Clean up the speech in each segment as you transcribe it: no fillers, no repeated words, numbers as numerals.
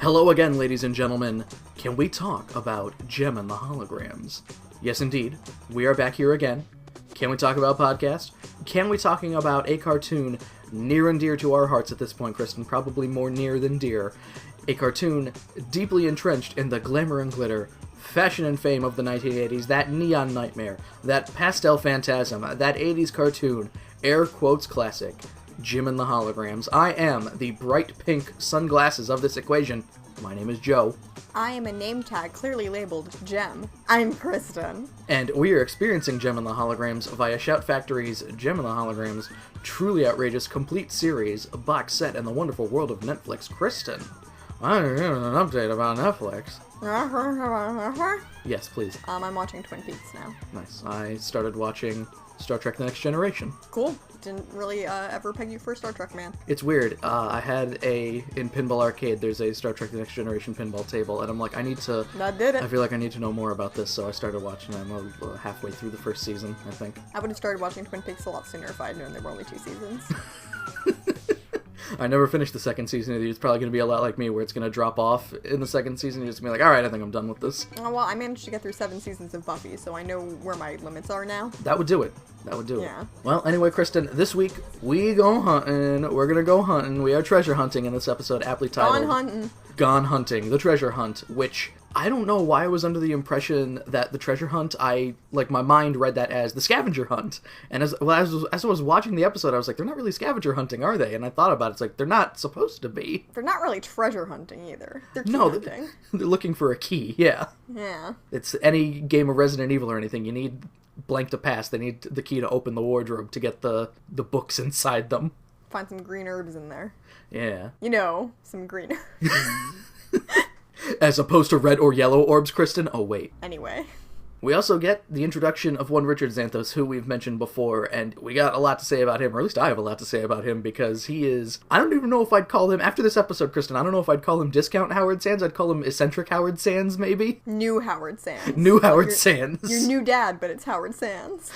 Hello again, ladies and gentlemen. Can we talk about Gem and the Holograms? Yes, indeed. We are back here again. Can we talk about podcast? Can we talking about a cartoon near and dear to our hearts at this point, Kristen? Probably more near than dear. A cartoon deeply entrenched in the glamour and glitter, fashion and fame of the 1980s, that neon nightmare, that pastel phantasm, that 80s cartoon, air quotes classic, Gem and the Holograms. I am the bright pink sunglasses of this equation. My name is Joe. I am a name tag clearly labeled Gem. I'm Kristen. And we are experiencing Gem and the Holograms via Shout Factory's Gem and the Holograms truly outrageous complete series box set in the wonderful world of Netflix. Kristen, I'm giving an update about Netflix. Yes, please. I'm watching Twin Peaks now. Nice. I started watching Star Trek The Next Generation. Cool. Didn't really ever peg you for Star Trek, man. It's weird. I had in Pinball Arcade, there's a Star Trek The Next Generation pinball table, and I'm like, That did it. I feel like I need to know more about this, so I started watching it. I'm halfway through the first season, I think. I would have started watching Twin Peaks a lot sooner if I had known there were only 2 seasons. I never finished the second season either. It's probably going to be a lot like me, where it's going to drop off in the second season. You're just going to be like, alright, I think I'm done with this. Well, I managed to get through 7 seasons of Buffy, so I know where my limits are now. That would do it. Yeah. Well, anyway, Kristen, this week, we go hunting. We're going to go hunting. We are treasure hunting in this episode, aptly titled... Gone Hunting, the treasure hunt, which... I don't know why I was under the impression that the treasure hunt, my mind read that as the scavenger hunt. And as I was watching the episode, I was like, they're not really scavenger hunting, are they? And I thought about it, it's like, they're not supposed to be. They're not really treasure hunting either. They're key hunting. They're looking for a key, yeah. Yeah. It's any game of Resident Evil or anything, you need blank to pass. They need the key to open the wardrobe to get the books inside them. Find some green herbs in there. Yeah. You know, some green herbs. As opposed to red or yellow orbs, Kristen? Oh, wait. Anyway. We also get the introduction of one Richard Xanthos, who we've mentioned before, and we got a lot to say about him, or at least I have a lot to say about him, because he is... I don't even know if I'd call him... After this episode, Kristen, I don't know if I'd call him Discount Howard Sands. I'd call him Eccentric Howard Sands, maybe? New Howard Sands. New Howard Sands. Your new dad, but it's Howard Sands.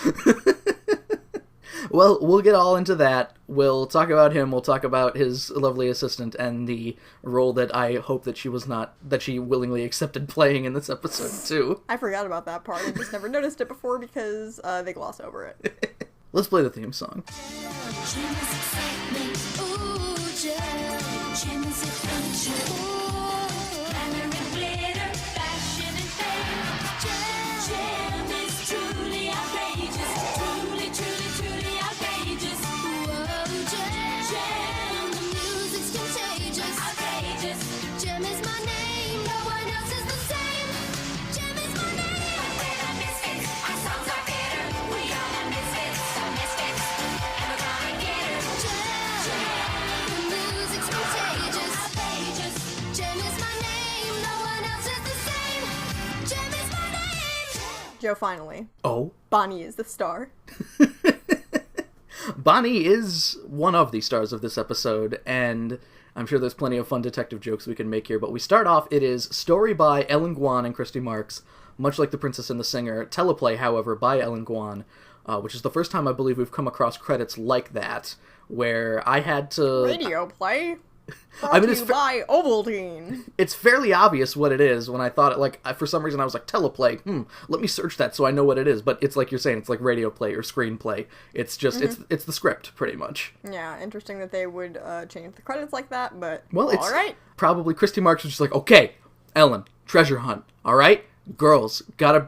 Well, we'll get all into that. We'll talk about him, we'll talk about his lovely assistant, and the role that I hope that she willingly accepted playing in this episode, too. I forgot about that part. I just never noticed it before because they gloss over it. Let's play the theme song. Joe, finally. Oh? Ba Nee is the star. Ba Nee is one of the stars of this episode, and I'm sure there's plenty of fun detective jokes we can make here, but we start off, it is story by Ellen Guan and Christy Marks, much like The Princess and the Singer. Teleplay, however, by Ellen Guan, which is the first time I believe we've come across credits like that, where I had to... Radio play? It's by Ovaltine. It's fairly obvious what it is when I thought it, like, for some reason I was like, teleplay, let me search that so I know what it is, but it's like you're saying, it's like radio play or screenplay. It's just, it's the script, pretty much. Yeah, interesting that they would change the credits like that, but well, it's alright. Probably Christy Marks was just like, okay, Ellen, treasure hunt, alright? Girls, gotta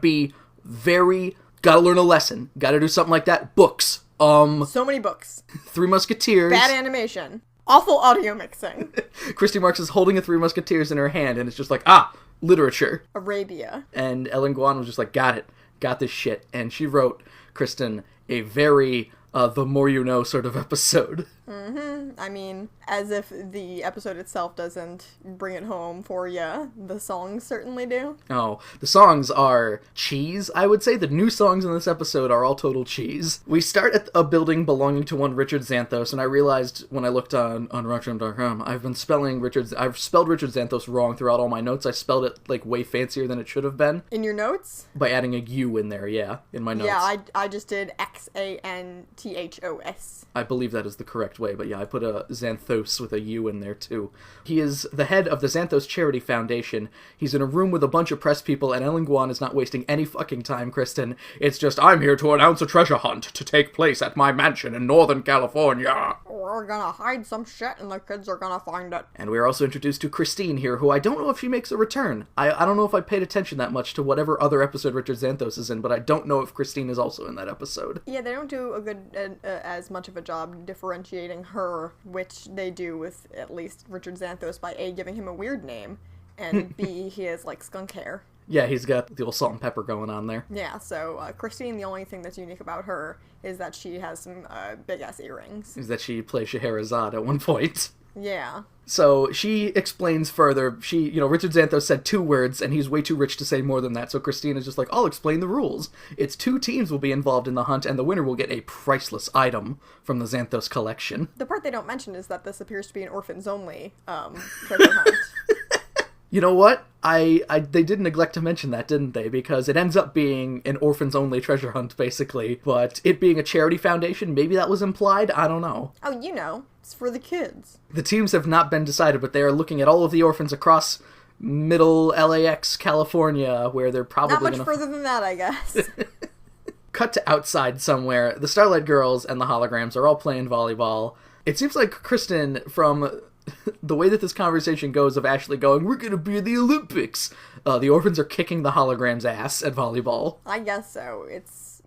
learn a lesson, gotta do something like that, books, So many books. Three Musketeers. Bad animation. Awful audio mixing. Christy Marks is holding a Three Musketeers in her hand, and it's just like, literature. Arabia. And Ellen Guan was just like, got this shit. And she wrote, Kristen, a very the more you know sort of episode. Mm-hmm. I mean, as if the episode itself doesn't bring it home for you, the songs certainly do. Oh, the songs are cheese, I would say. The new songs in this episode are all total cheese. We start at a building belonging to one Richard Xanthos, and I realized when I looked on Rockjam.com, I've spelled Richard Xanthos wrong throughout all my notes. I spelled it, like, way fancier than it should have been. In your notes? By adding a U in there, yeah, in my notes. Yeah, I just did Xanthos. I believe that is the correct correct way, but yeah, I put a Xanthos with a U in there too. He is the head of the Xanthos Charity Foundation. He's in a room with a bunch of press people, and Ellen Guan is not wasting any fucking time, Kristen. It's just, I'm here to announce a treasure hunt to take place at my mansion in Northern California. We're gonna hide some shit and the kids are gonna find it. And we're also introduced to Christine here, who I don't know if she makes a return. I don't know if I paid attention that much to whatever other episode Richard Xanthos is in, but I don't know if Christine is also in that episode. Yeah, they don't do a good as much of a job differentiating her, which they do with at least Richard Xanthos by A, giving him a weird name, and B, he has like skunk hair. Yeah, he's got the old salt and pepper going on there. Yeah, so Christine, the only thing that's unique about her is that she has some big-ass earrings. Is that she plays Scheherazade at one point. Yeah. So she explains further. Richard Xanthos said 2 words, and he's way too rich to say more than that, so Christine is just like, I'll explain the rules. It's 2 teams will be involved in the hunt, and the winner will get a priceless item from the Xanthos collection. The part they don't mention is that this appears to be an orphans-only treasure hunt. You know what? They did neglect to mention that, didn't they? Because it ends up being an orphans-only treasure hunt, basically. But it being a charity foundation, maybe that was implied? I don't know. Oh, it's for the kids. The teams have not been decided, but they are looking at all of the orphans across middle LAX, California, where they're probably not much further than that, I guess. Cut to outside somewhere. The Starlight Girls and the Holograms are all playing volleyball. It seems like Kristen, from the way that this conversation goes of Ashley going, we're gonna be in the Olympics, the orphans are kicking the Holograms' ass at volleyball. I guess so.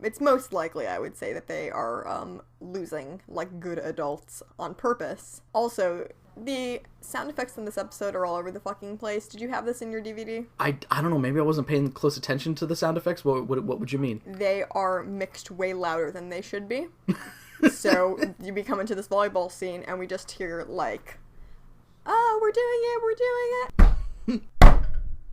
It's most likely, I would say, that they are losing like good adults on purpose. Also, the sound effects in this episode are all over the fucking place. Did you have this in your DVD? I don't know, maybe I wasn't paying close attention to the sound effects. What would you mean? They are mixed way louder than they should be. So we come into this volleyball scene and we just hear like, oh, we're doing it.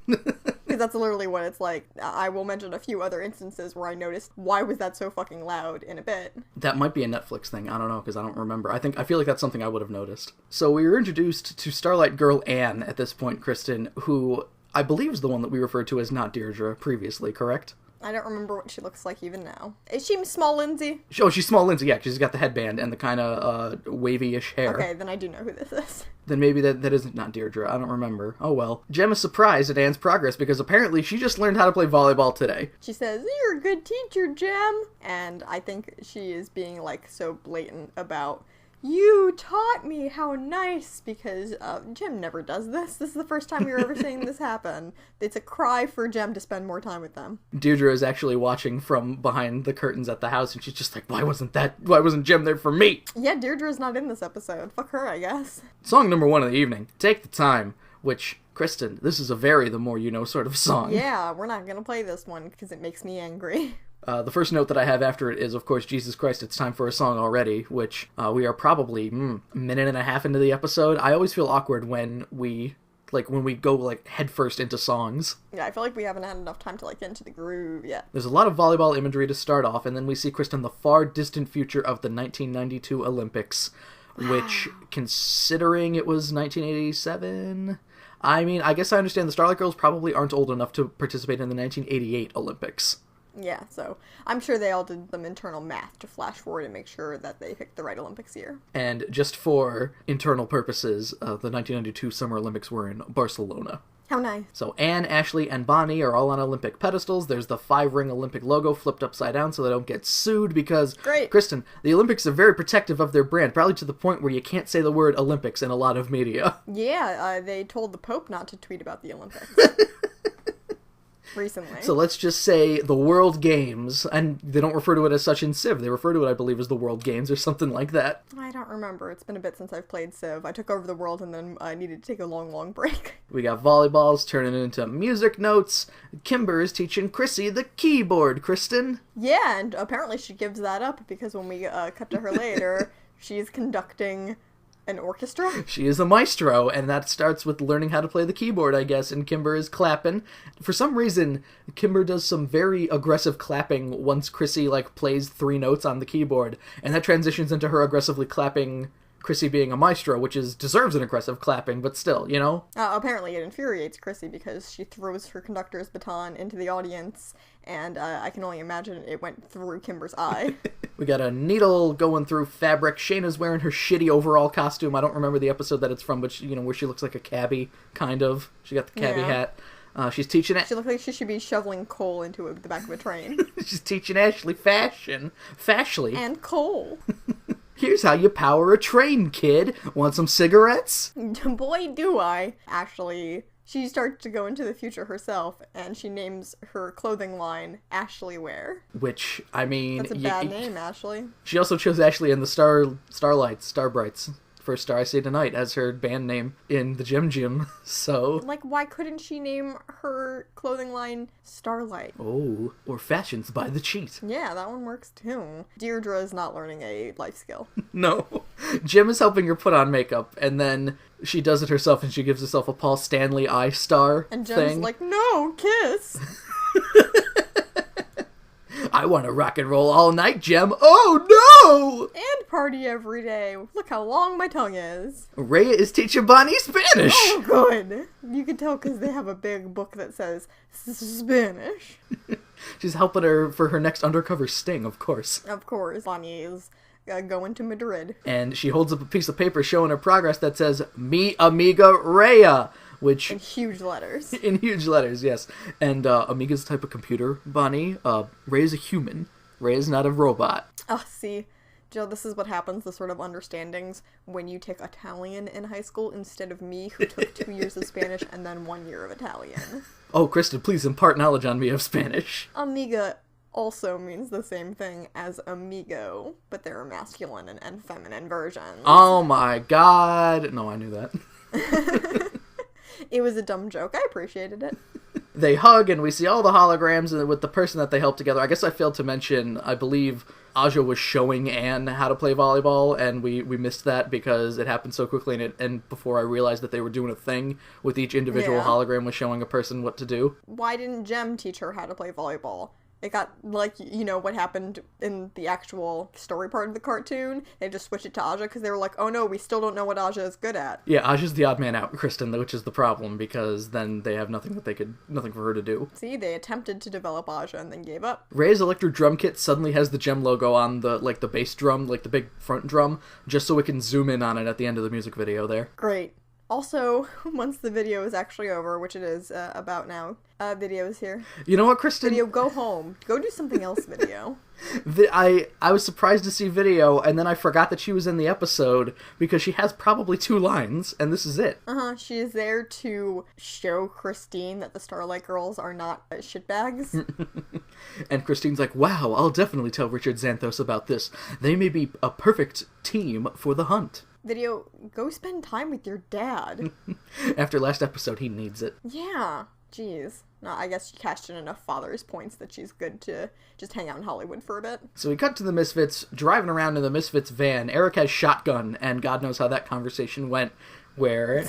Because that's literally what it's like. I will mention a few other instances where I noticed, why was that so fucking loud in a bit? That might be a Netflix thing. I don't know, because I don't remember. I feel like that's something I would have noticed. So we were introduced to Starlight Girl Anne at this point, Kristen, who I believe is the one that we referred to as not Deirdre previously, correct? I don't remember what she looks like even now. Is she Small Lindsay? Oh, she's Small Lindsay, yeah. She's got the headband and the kind of wavy-ish hair. Okay, then I do know who this is. Then maybe that isn't not Deirdre. I don't remember. Oh well. Jem is surprised at Anne's progress because apparently she just learned how to play volleyball today. She says, you're a good teacher, Jem. And I think she is being like so blatant about, you taught me, how nice, because Jem never does this. This is the first time we were ever seeing this happen. It's a cry for Jem to spend more time with them. Deirdre is actually watching from behind the curtains at the house, and she's just like, why wasn't Jem there for me? Yeah, Deirdre's not in this episode. Fuck her, I guess. Song number 1 of the evening, Take the Time, which, Kristen, this is a very the more you know sort of song. Yeah, we're not gonna play this one because it makes me angry. The first note that I have after it is, of course, Jesus Christ, it's time for a song already, which we are probably a minute and a half into the episode. I always feel awkward when we go headfirst into songs. Yeah, I feel like we haven't had enough time to get into the groove yet. There's a lot of volleyball imagery to start off, and then we see Kristen the far distant future of the 1992 Olympics, which, considering it was 1987... I mean, I guess I understand the Starlight Girls probably aren't old enough to participate in the 1988 Olympics. Yeah, so I'm sure they all did some internal math to flash forward and make sure that they picked the right Olympics year. And just for internal purposes, the 1992 Summer Olympics were in Barcelona. How nice. So Anne, Ashley, and Ba Nee are all on Olympic pedestals. There's the 5-ring Olympic logo flipped upside down so they don't get sued because, great. Kristen, the Olympics are very protective of their brand, probably to the point where you can't say the word Olympics in a lot of media. Yeah, they told the Pope not to tweet about the Olympics. Recently. So let's just say the World Games, and they don't refer to it as such in Civ. They refer to it, I believe, as the World Games or something like that. I don't remember. It's been a bit since I've played Civ. I took over the world and then I needed to take a long break. We got volleyballs turning into music notes. Kimber is teaching Chrissy the keyboard, Kristen. Yeah, and apparently she gives that up because when we cut to her later, she's conducting an orchestra? She is a maestro, and that starts with learning how to play the keyboard, I guess, and Kimber is clapping. For some reason, Kimber does some very aggressive clapping once Chrissy, plays 3 notes on the keyboard, and that transitions into her aggressively clapping Chrissy being a maestro, which deserves an aggressive clapping, but still, you know? Apparently it infuriates Chrissy because she throws her conductor's baton into the audience, and I can only imagine it went through Kimber's eye. We got a needle going through fabric. Shayna's wearing her shitty overall costume. I don't remember the episode that it's from, but where she looks like a cabbie, kind of. She got the cabbie hat. She's teaching it. She looks like she should be shoveling coal into the back of a train. She's teaching Ashley fashion. Fashly. And coal. Here's how you power a train, kid. Want some cigarettes? Boy, do I. Actually, she starts to go into the future herself, and she names her clothing line Ashley Wear. Which, I mean... That's a bad name, Ashley. She also chose Ashley in the Starbrights. First Star I See Tonight as her band name in the Gym, so... Like, why couldn't she name her clothing line Starlight? Oh, or Fashions by the Cheat. Yeah, that one works too. Deirdre is not learning a life skill. No. Jim is helping her put on makeup, and then she does it herself, and she gives herself a Paul Stanley eye star And Jim's thing. like, no, kiss! I want to rock and roll all night, Jem. Oh, no! And party every day. Look how long my tongue is. Rhea is teaching Ba Nee Spanish. Oh, good. You can tell because they have a big book that says Spanish. She's helping her for her next undercover sting, of course. Of course, Ba Nee is going to Madrid. And she holds up a piece of paper showing her progress that says, Mi amiga Rhea, which... In huge letters. In huge letters, yes. And Amiga's the type of computer, Ba Nee. Rhea's a human. Rhea's not a robot. Oh, see, Jill, this is what happens, the sort of understandings when you take Italian in high school instead of me, who took 2 years of Spanish and then 1 year of Italian. Oh, Kristen, please impart knowledge on me of Spanish. Amiga also means the same thing as amigo, but there are masculine and feminine versions. Oh my god. No, I knew that. It was a dumb joke. I appreciated it. They hug, and we see all the holograms with the person that they helped together. I guess I failed to mention, I believe Aja was showing Anne how to play volleyball, and we missed that because it happened so quickly, and before I realized that they were doing a thing with each individual hologram was showing a person what to do. Why didn't Jem teach her how to play volleyball? It got, like, what happened in the actual story part of the cartoon. They just switched it to Aja because they were like, oh no, we still don't know what Aja is good at. Yeah, Aja's the odd man out, Kristen, which is the problem, because then they have nothing for her to do. See, they attempted to develop Aja and then gave up. Rhea's electric drum kit suddenly has the Gem logo on the bass drum, like the big front drum, just so we can zoom in on it at the end of the music video there. Great. Also, once the video is actually over, which it is about now, video is here. You know what, Kristen? Video, go home. Go do something else, video. I was surprised to see Video, and then I forgot that she was in the episode, because she has probably 2 lines, and this is it. She is there to show Christine that the Starlight Girls are not shitbags. And Christine's like, wow, I'll definitely tell Richard Xanthos about this. They may be a perfect team for the hunt. Video, go spend time with your dad. After last episode, he needs it. Yeah. Jeez. No, I guess she cashed in enough father's points that she's good to just hang out in Hollywood for a bit. So we cut to the Misfits, driving around in the Misfits van. Eric has shotgun, and God knows how that conversation went, where...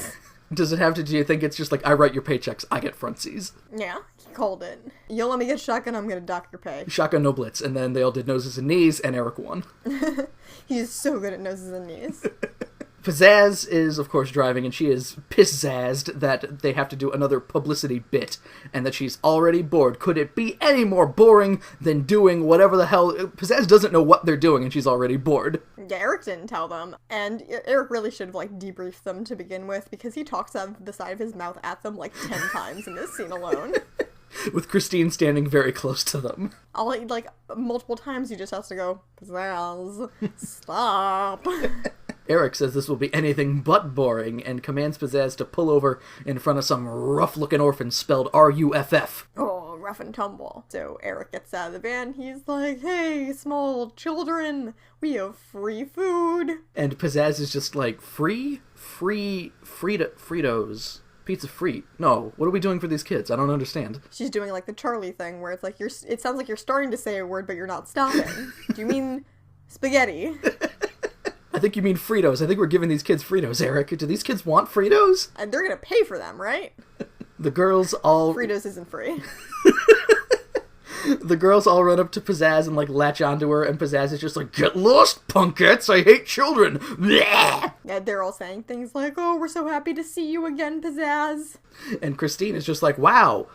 Does it have to do you think it's just like, I write your paychecks, I get frontsies? Yeah, he called it. You let me get shotgun, I'm gonna dock your pay. Shotgun, no blitz. And then they all did noses and knees, and Eric won. He's so good at noses and knees. Pizzazz is, of course, driving, and she is pizzazzed that they have to do another publicity bit, and that she's already bored. Could it be any more boring than doing whatever the hell... Pizzazz doesn't know what they're doing, and she's already bored. Yeah, Eric didn't tell them, and Eric really should have, debriefed them to begin with, because he talks out of the side of his mouth at them, 10 times in this scene alone. With Christine standing very close to them. Multiple times he just has to go, Pizzazz, stop. Eric says this will be anything but boring, and commands Pizzazz to pull over in front of some rough-looking orphans spelled R-U-F-F. Oh, rough and tumble. So Eric gets out of the van, he's like, hey, small children, we have free food. And Pizzazz is just like, Fritos. Pizza free. No, what are we doing for these kids? I don't understand. She's doing the Charlie thing, where it's it sounds like you're starting to say a word, but you're not stopping. Do you mean spaghetti? I think you mean Fritos. I think we're giving these kids Fritos, Eric. Do these kids want Fritos? And they're gonna pay for them, right? The girls all... Fritos isn't free. The girls all run up to Pizzazz and, like, latch onto her, and Pizzazz is just like, "Get lost, punkettes! I hate children!" Bleh! Yeah, they're all saying things like, "Oh, we're so happy to see you again, Pizzazz." And Christine is just like, "Wow,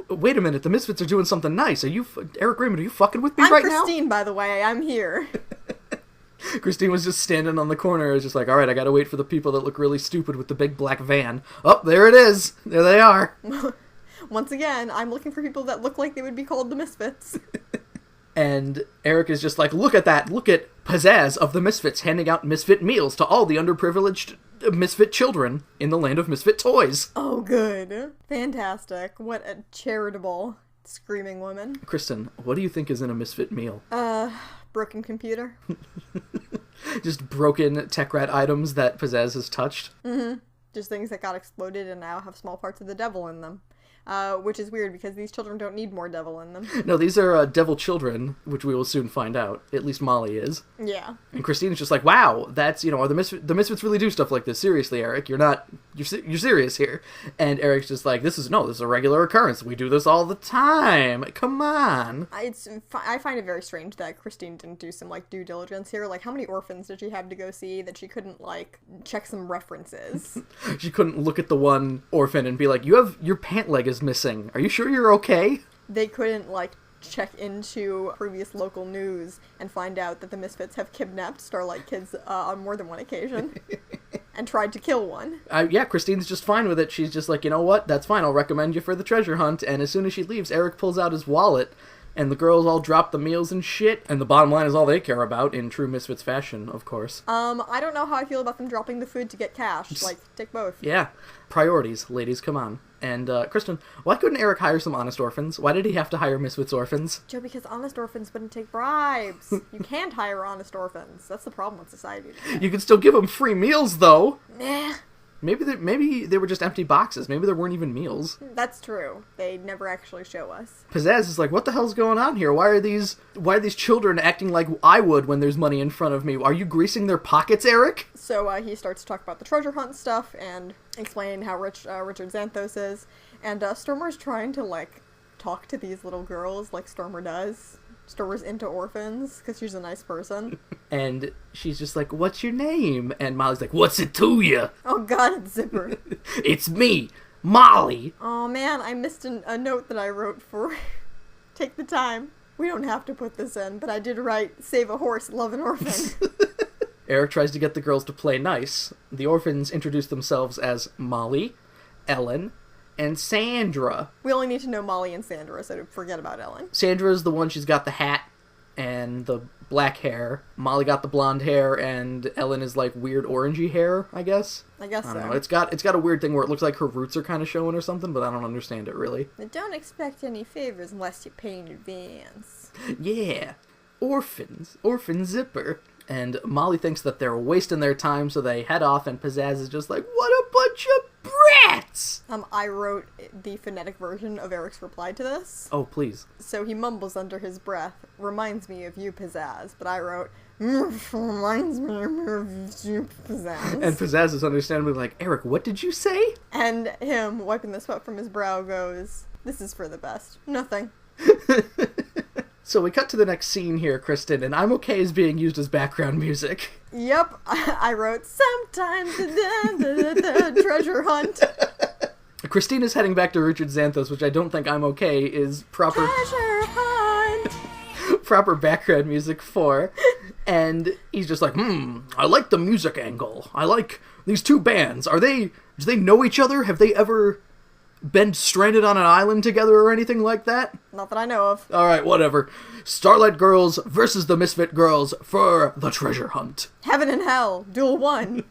wait a minute, the Misfits are doing something nice. Are you, Eric Raymond, are you fucking with me right now?" I'm Christine, by the way. I'm here. Christine was just standing on the corner, just like, "All right, I gotta wait for the people that look really stupid with the big black van." Oh, there it is. There they are. Once again, I'm looking for people that look like they would be called the Misfits. And Eric is just like, "Look at that. Look at Pizzazz of the Misfits handing out Misfit meals to all the underprivileged Misfit children in the land of Misfit toys." Oh, good. Fantastic. What a charitable screaming woman. Kristen, what do you think is in a Misfit meal? Broken computer. Just broken tech rat items that Pizzazz has touched? Mm-hmm. Just things that got exploded and now have small parts of the devil in them. Which is weird because these children don't need more devil in them. No, these are devil children, which we will soon find out. At least Molly is. Yeah. And Christine's just like, "Wow, that's, the Misfits really do stuff like this. Seriously, Eric, you're serious here." And Eric's just like, this is a regular occurrence. We do this all the time. Come on. I find it very strange that Christine didn't do some, like, due diligence here. Like, how many orphans did she have to go see that she couldn't, like, check some references? She couldn't look at the one orphan and be like, your pant leg is missing. Are you sure you're okay? They couldn't, like, check into previous local news and find out that the Misfits have kidnapped Starlight kids on more than one occasion and tried to kill one. Yeah, Christine's just fine with it. She's just like, "You know what? That's fine. I'll recommend you for the treasure hunt." And as soon as she leaves, Eric pulls out his wallet, and the girls all drop the meals and shit. And the bottom line is all they care about, in true Misfits fashion, of course. I don't know how I feel about them dropping the food to get cash. Like, take both. Yeah. Priorities, ladies, come on. And, Kristen, why couldn't Eric hire some honest orphans? Why did he have to hire Misfits orphans? Joe, because honest orphans wouldn't take bribes. You can't hire honest orphans. That's the problem with society today. You can still give them free meals, though. Nah. Maybe they were just empty boxes. Maybe there weren't even meals. That's true. They never actually show us. Pizzazz is like, "What the hell's going on here? Why are these children acting like I would when there's money in front of me? Are you greasing their pockets, Eric?" So he starts to talk about the treasure hunt stuff and explain how rich Richard Xanthos is. And Stormer's trying to, like, talk to these little girls like Stormer does. Stormer's into orphans because she's a nice person. And she's just like, "What's your name?" And Molly's like, "What's it to you?" Oh god, it's Zipper. "It's me, Molly." Oh man, I missed a note that I wrote for... Take the time. We don't have to put this in, but I did write, "Save a horse, love an orphan." Eric tries to get the girls to play nice. The orphans introduce themselves as Molly, Ellen, and Sandra. We only need to know Molly and Sandra, so forget about Ellen. Sandra's the one, she's got the hat and the black hair. Molly got the blonde hair, and Ellen is like weird orangey hair, I guess. I guess so. I don't know. It's got a weird thing where it looks like her roots are kind of showing or something, but I don't understand it really. Don't expect any favors unless you pay in advance. Yeah. Orphans. Orphan Zipper. And Molly thinks that they're wasting their time, so they head off, and Pizzazz is just like, "What a bunch of brats!" I wrote the phonetic version of Eric's reply to this. Oh, please. So he mumbles under his breath, "Reminds me of you, Pizzazz." But I wrote, "Reminds me of you, Pizzazz." And Pizzazz is understandably like, "Eric, what did you say?" And him, wiping the sweat from his brow, goes, "This is for the best. Nothing." So we cut to the next scene here, Kristen, and "I'm Okay" is being used as background music. Yep, I wrote, "Sometimes the treasure hunt." Christine is heading back to Richard Xanthos, which I don't think "I'm Okay" is proper... Treasure hunt! proper background music for. And he's just like, I like the music angle. I like these two bands. Do they know each other? Have they ever been stranded on an island together or anything like that? Not that I know of. Alright, whatever. Starlight Girls versus the Misfit Girls for the treasure hunt. Heaven and hell, duel 1.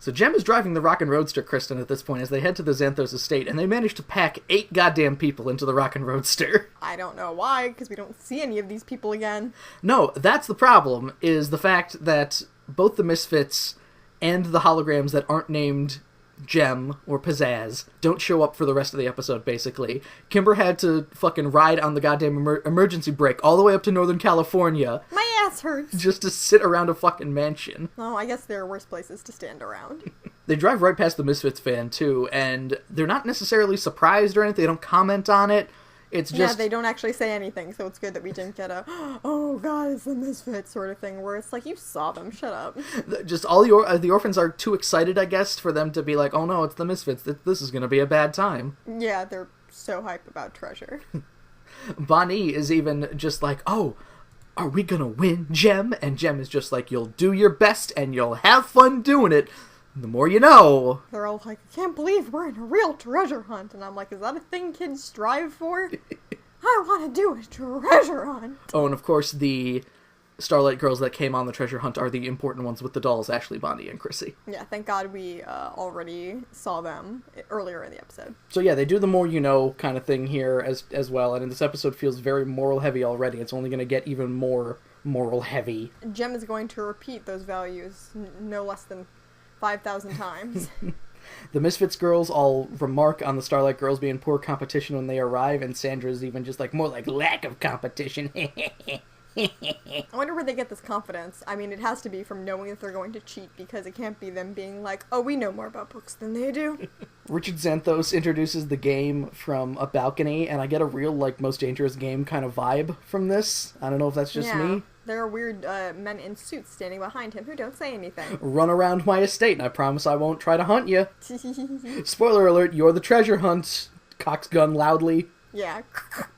So Jem is driving the Rockin' Roadster, Kristen, at this point as they head to the Xanthos estate, and they manage to pack 8 goddamn people into the Rockin' Roadster. I don't know why, because we don't see any of these people again. No, that's the problem, is the fact that both the Misfits and the holograms that aren't named Jem or Pizzazz don't show up for the rest of the episode, basically. Kimber had to fucking ride on the goddamn emergency brake all the way up to Northern California. My ass hurts. Just to sit around a fucking mansion. Oh, I guess there are worse places to stand around. They drive right past the Misfits van, too, and they're not necessarily surprised or anything. They don't comment on it. It's Yeah, just... they don't actually say anything, so it's good that we didn't get a, oh god, it's the Misfits sort of thing, where it's like, you saw them, shut up. Just all the orphans are too excited, I guess, for them to be like, oh no, it's the Misfits, this is gonna be a bad time. Yeah, they're so hype about treasure. Ba Nee is even just like, oh, are we gonna win, Jem? And Jem is just like, you'll do your best and you'll have fun doing it. The more you know. They're all like, I can't believe we're in a real treasure hunt. And I'm like, is that a thing kids strive for? I want to do a treasure hunt. Oh, and of course the Starlight girls that came on the treasure hunt are the important ones with the dolls, Ashley, Ba Nee, and Chrissy. Yeah, thank God we already saw them earlier in the episode. So yeah, they do the more you know kind of thing here as well, and this episode feels very moral heavy already. It's only going to get even more moral heavy. Jem is going to repeat those values no less than 5,000 times. The Misfits girls all remark on the Starlight girls being poor competition when they arrive, and Sandra's even just like, more like lack of competition. I wonder where they get this confidence. I mean, it has to be from knowing that they're going to cheat, because it can't be them being like, oh, we know more about books than they do. Richard Xanthos introduces the game from a balcony, and I get a real, like, Most Dangerous Game kind of vibe from this. I don't know if that's just me. There are weird men in suits standing behind him who don't say anything. Run around my estate, and I promise I won't try to hunt you. Spoiler alert, you're the treasure hunt. Cocks gun loudly. Yeah.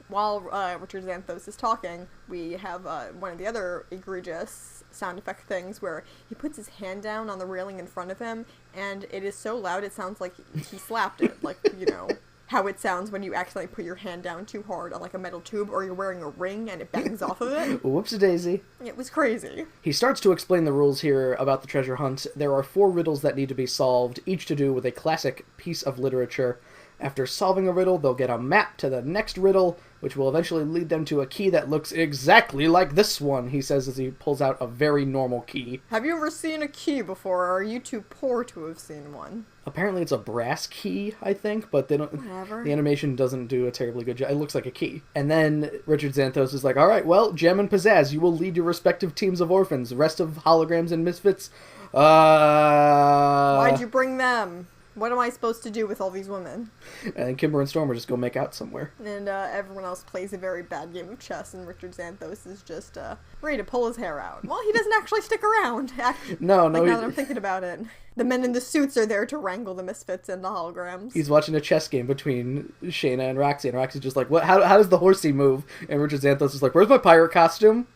While Richard Xanthos is talking, we have one of the other egregious sound effect things where he puts his hand down on the railing in front of him, and it is so loud it sounds like he slapped it. Like, you know, how it sounds when you accidentally put your hand down too hard on, like, a metal tube, or you're wearing a ring and it bangs off of it. Whoops-a-daisy. It was crazy. He starts to explain the rules here about the treasure hunt. There are 4 riddles that need to be solved, each to do with a classic piece of literature. After solving a riddle, they'll get a map to the next riddle, which will eventually lead them to a key that looks exactly like this one, he says as he pulls out a very normal key. Have you ever seen a key before, or are you too poor to have seen one? Apparently it's a brass key, I think, but they don't. Whatever. The animation doesn't do a terribly good job. It looks like a key. And then Richard Xanthos is like, alright, well, Jem and Pizzazz, you will lead your respective teams of orphans. The rest of Holograms and Misfits, Why'd you bring them? What am I supposed to do with all these women? And Kimber and Stormer just go make out somewhere. And everyone else plays a very bad game of chess, and Richard Xanthos is just ready to pull his hair out. Well, he doesn't actually stick around. No. Now that I'm thinking about it. The men in the suits are there to wrangle the Misfits and the holograms. He's watching a chess game between Shayna and Roxy, and Roxy's just like, "What? How does the horsey move?" And Richard Xanthos is like, "Where's my pirate costume?"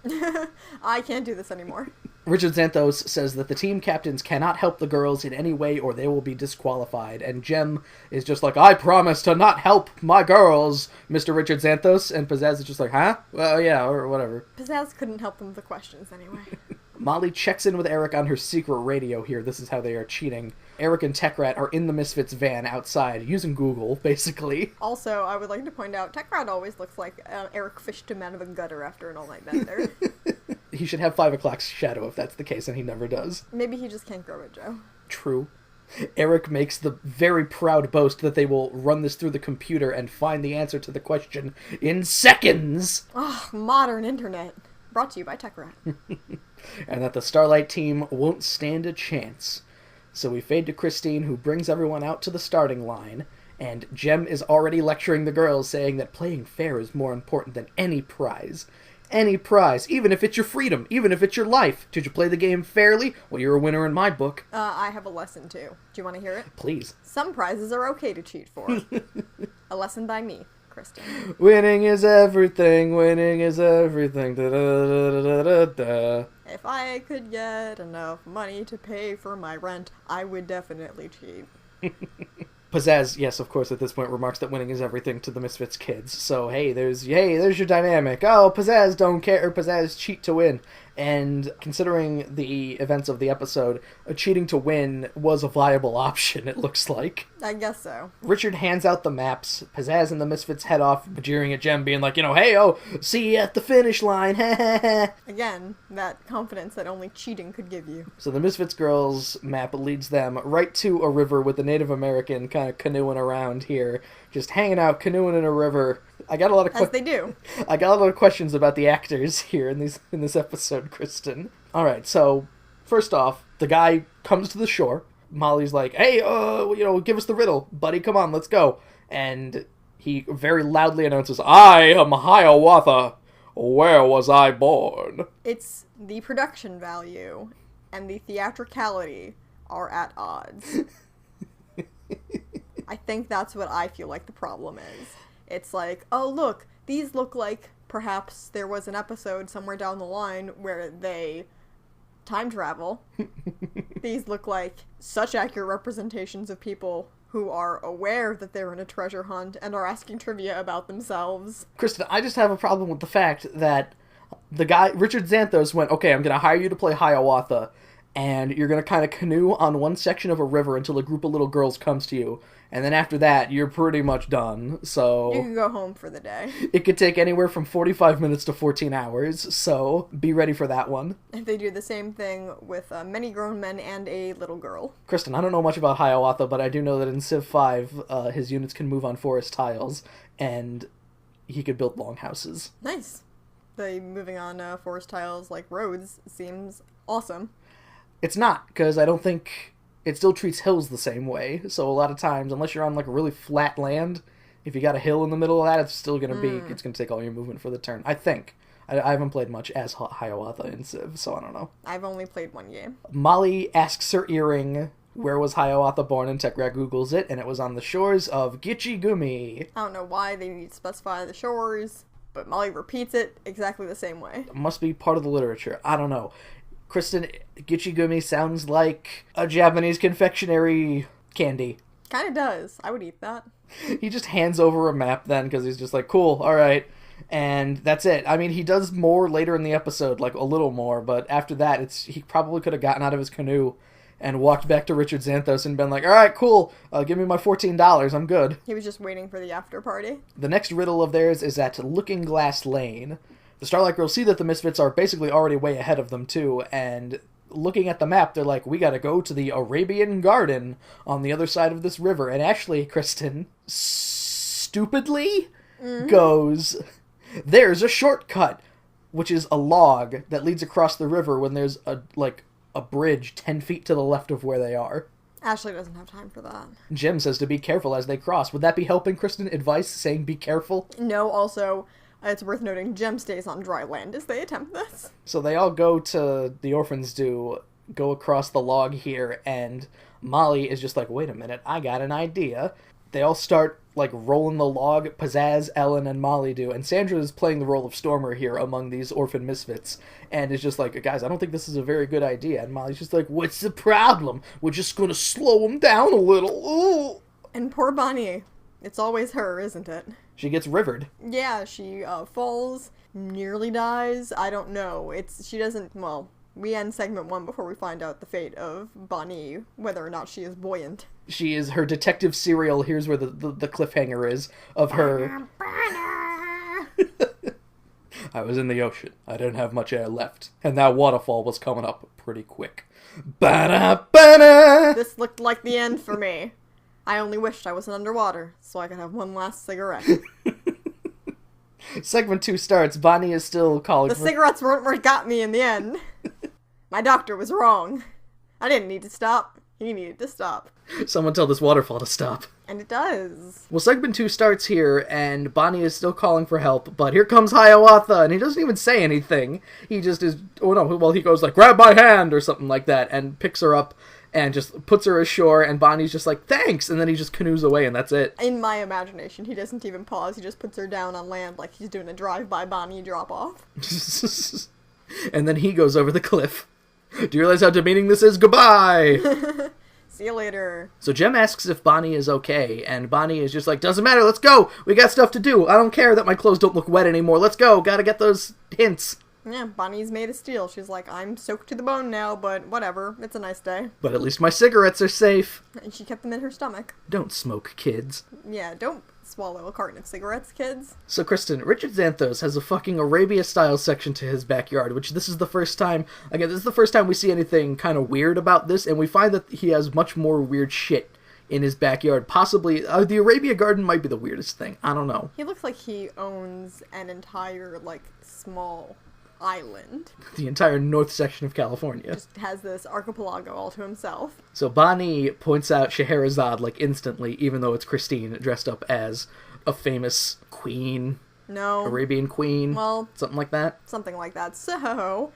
I can't do this anymore. Richard Xanthos says that the team captains cannot help the girls in any way or they will be disqualified. And Jem is just like, I promise to not help my girls, Mr. Richard Xanthos. And Pizzazz is just like, huh? Well, yeah, or whatever. Pizzazz couldn't help them with the questions anyway. Molly checks in with Eric on her secret radio here. This is how they are cheating. Eric and Techrat are in the Misfits van outside, using Google, basically. Also, I would like to point out, Techrat always looks like Eric fished him out of a gutter after an all-night bender. He should have 5 o'clock's shadow if that's the case, and he never does. Maybe he just can't grow it, Joe. True. Eric makes the very proud boast that they will run this through the computer and find the answer to the question in seconds! Ah, modern internet. Brought to you by Techrat. And that the Starlight team won't stand a chance. So we fade to Christine, who brings everyone out to the starting line, and Jem is already lecturing the girls, saying that playing fair is more important than any prize. Any prize, even if it's your freedom, even if it's your life. Did you play the game fairly? Well, you're a winner in my book. I have a lesson, too. Do you want to hear it? Please. Some prizes are okay to cheat for. A lesson by me, Kristen. Winning is everything, winning is everything. Da, da, da, da, da, da. If I could get enough money to pay for my rent, I would definitely cheat. Pizzazz, yes, of course, at this point remarks that winning is everything to the Misfits kids. So, there's your dynamic. Oh, Pizzazz don't care, Pizzazz cheat to win. And considering the events of the episode, cheating to win was a viable option, it looks like. I guess so. Richard hands out the maps. Pizzazz and the Misfits head off, jeering at Jem, being like, hey, oh, see you at the finish line, Again, that confidence that only cheating could give you. So the Misfits girls map leads them right to a river with the Native American kind of canoeing around here, just hanging out, canoeing in a river. I got a lot of As they do. I got a lot of questions about the actors here in this episode, Kristen. All right, so first off, the guy comes to the shore. Molly's like, "Hey, give us the riddle, buddy. Come on, let's go." And he very loudly announces, "I am Hiawatha. Where was I born?" It's the production value and the theatricality are at odds. I think that's what I feel like the problem is. It's like, oh look, these look like perhaps there was an episode somewhere down the line where they time travel. These look like such accurate representations of people who are aware that they're in a treasure hunt and are asking trivia about themselves. Kristen, I just have a problem with the fact that the guy, Richard Xanthos, went, okay, I'm going to hire you to play Hiawatha, and you're going to kind of canoe on one section of a river until a group of little girls comes to you, and then after that, you're pretty much done, so... You can go home for the day. It could take anywhere from 45 minutes to 14 hours, so be ready for that one. If they do the same thing with many grown men and a little girl. Kristen, I don't know much about Hiawatha, but I do know that in Civ 5, his units can move on forest tiles, and he could build longhouses. Nice. The moving on forest tiles like roads seems awesome. It's not, because I don't think it still treats hills the same way. So a lot of times, unless you're on like a really flat land, if you got a hill in the middle of that, it's still going to be, it's going to take all your movement for the turn. I think. I haven't played much as Hiawatha in Civ, so I don't know. I've only played one game. Molly asks her earring, where was Hiawatha born, and Tekrat Googles it, and it was on the shores of Gitchi Gumi. I don't know why they need to specify the shores, but Molly repeats it exactly the same way. It must be part of the literature. I don't know. Kristen, Gitchi Gumi sounds like a Japanese confectionery candy. Kinda does. I would eat that. He just hands over a map then, because he's just like, cool, alright. And that's it. I mean, he does more later in the episode, like a little more, but after that, he probably could have gotten out of his canoe and walked back to Richard Xanthos and been like, alright, cool, give me my $14, I'm good. He was just waiting for the after party. The next riddle of theirs is at Looking Glass Lane. The Starlight Girls see that the Misfits are basically already way ahead of them, too, and looking at the map, they're like, we gotta go to the Arabian Garden on the other side of this river. And Ashley, Kristen, stupidly goes, there's a shortcut, which is a log that leads across the river when there's a bridge 10 feet to the left of where they are. Ashley doesn't have time for that. Jim says to be careful as they cross. Would that be helping, Kristen? Advice saying be careful? No, also... It's worth noting, Jem stays on dry land as they attempt this. So they all go to, the orphans go across the log here, and Molly is just like, wait a minute, I got an idea. They all start, like, rolling the log, Pizzazz, Ellen, and Molly do, and Sandra is playing the role of Stormer here among these orphan misfits, and is just like, guys, I don't think this is a very good idea, and Molly's just like, what's the problem? We're just gonna slow them down a little, ooh! And poor Ba Nee. It's always her, isn't it? She gets rivered. Yeah, she falls, nearly dies. I don't know. She doesn't, well, we end segment 1 before we find out the fate of Ba Nee, whether or not she is buoyant. She is her detective serial. Here's where the cliffhanger is of her. I was in the ocean. I didn't have much air left. And that waterfall was coming up pretty quick. Ba-da, ba-da! This looked like the end for me. I only wished I wasn't underwater, so I could have one last cigarette. Segment 2 starts. Ba Nee is still calling The cigarettes weren't what got me in the end. My doctor was wrong. I didn't need to stop. He needed to stop. Someone tell this waterfall to stop. And it does. Well, segment 2 starts here, and Ba Nee is still calling for help, but here comes Hiawatha, and he doesn't even say anything. He just is, he goes like, grab my hand, or something like that, and picks her up, and just puts her ashore, and Ba Nee's just like, thanks, and then he just canoes away, and that's it. In my imagination, he doesn't even pause, he just puts her down on land like he's doing a drive-by Ba Nee drop-off. And then he goes over the cliff. Do you realize how demeaning this is? Goodbye! See you later. So Jem asks if Ba Nee is okay, and Ba Nee is just like, doesn't matter, let's go! We got stuff to do! I don't care that my clothes don't look wet anymore, let's go! Gotta get those hints! Yeah, Ba Nee's made of steel. She's like, I'm soaked to the bone now, but whatever. It's a nice day. But at least my cigarettes are safe. And she kept them in her stomach. Don't smoke, kids. Yeah, don't swallow a carton of cigarettes, kids. So Kristen, Richard Xanthos has a fucking Arabia-style section to his backyard, which this is the first time we see anything kind of weird about this, and we find that he has much more weird shit in his backyard. Possibly, the Arabia Garden might be the weirdest thing. I don't know. He looks like he owns an entire, small island. The entire north section of California. Just has this archipelago all to himself. So Ba Nee points out Scheherazade, like, instantly, even though it's Christine dressed up as a famous queen. No. Arabian queen. Well, something like that. Something like that. So,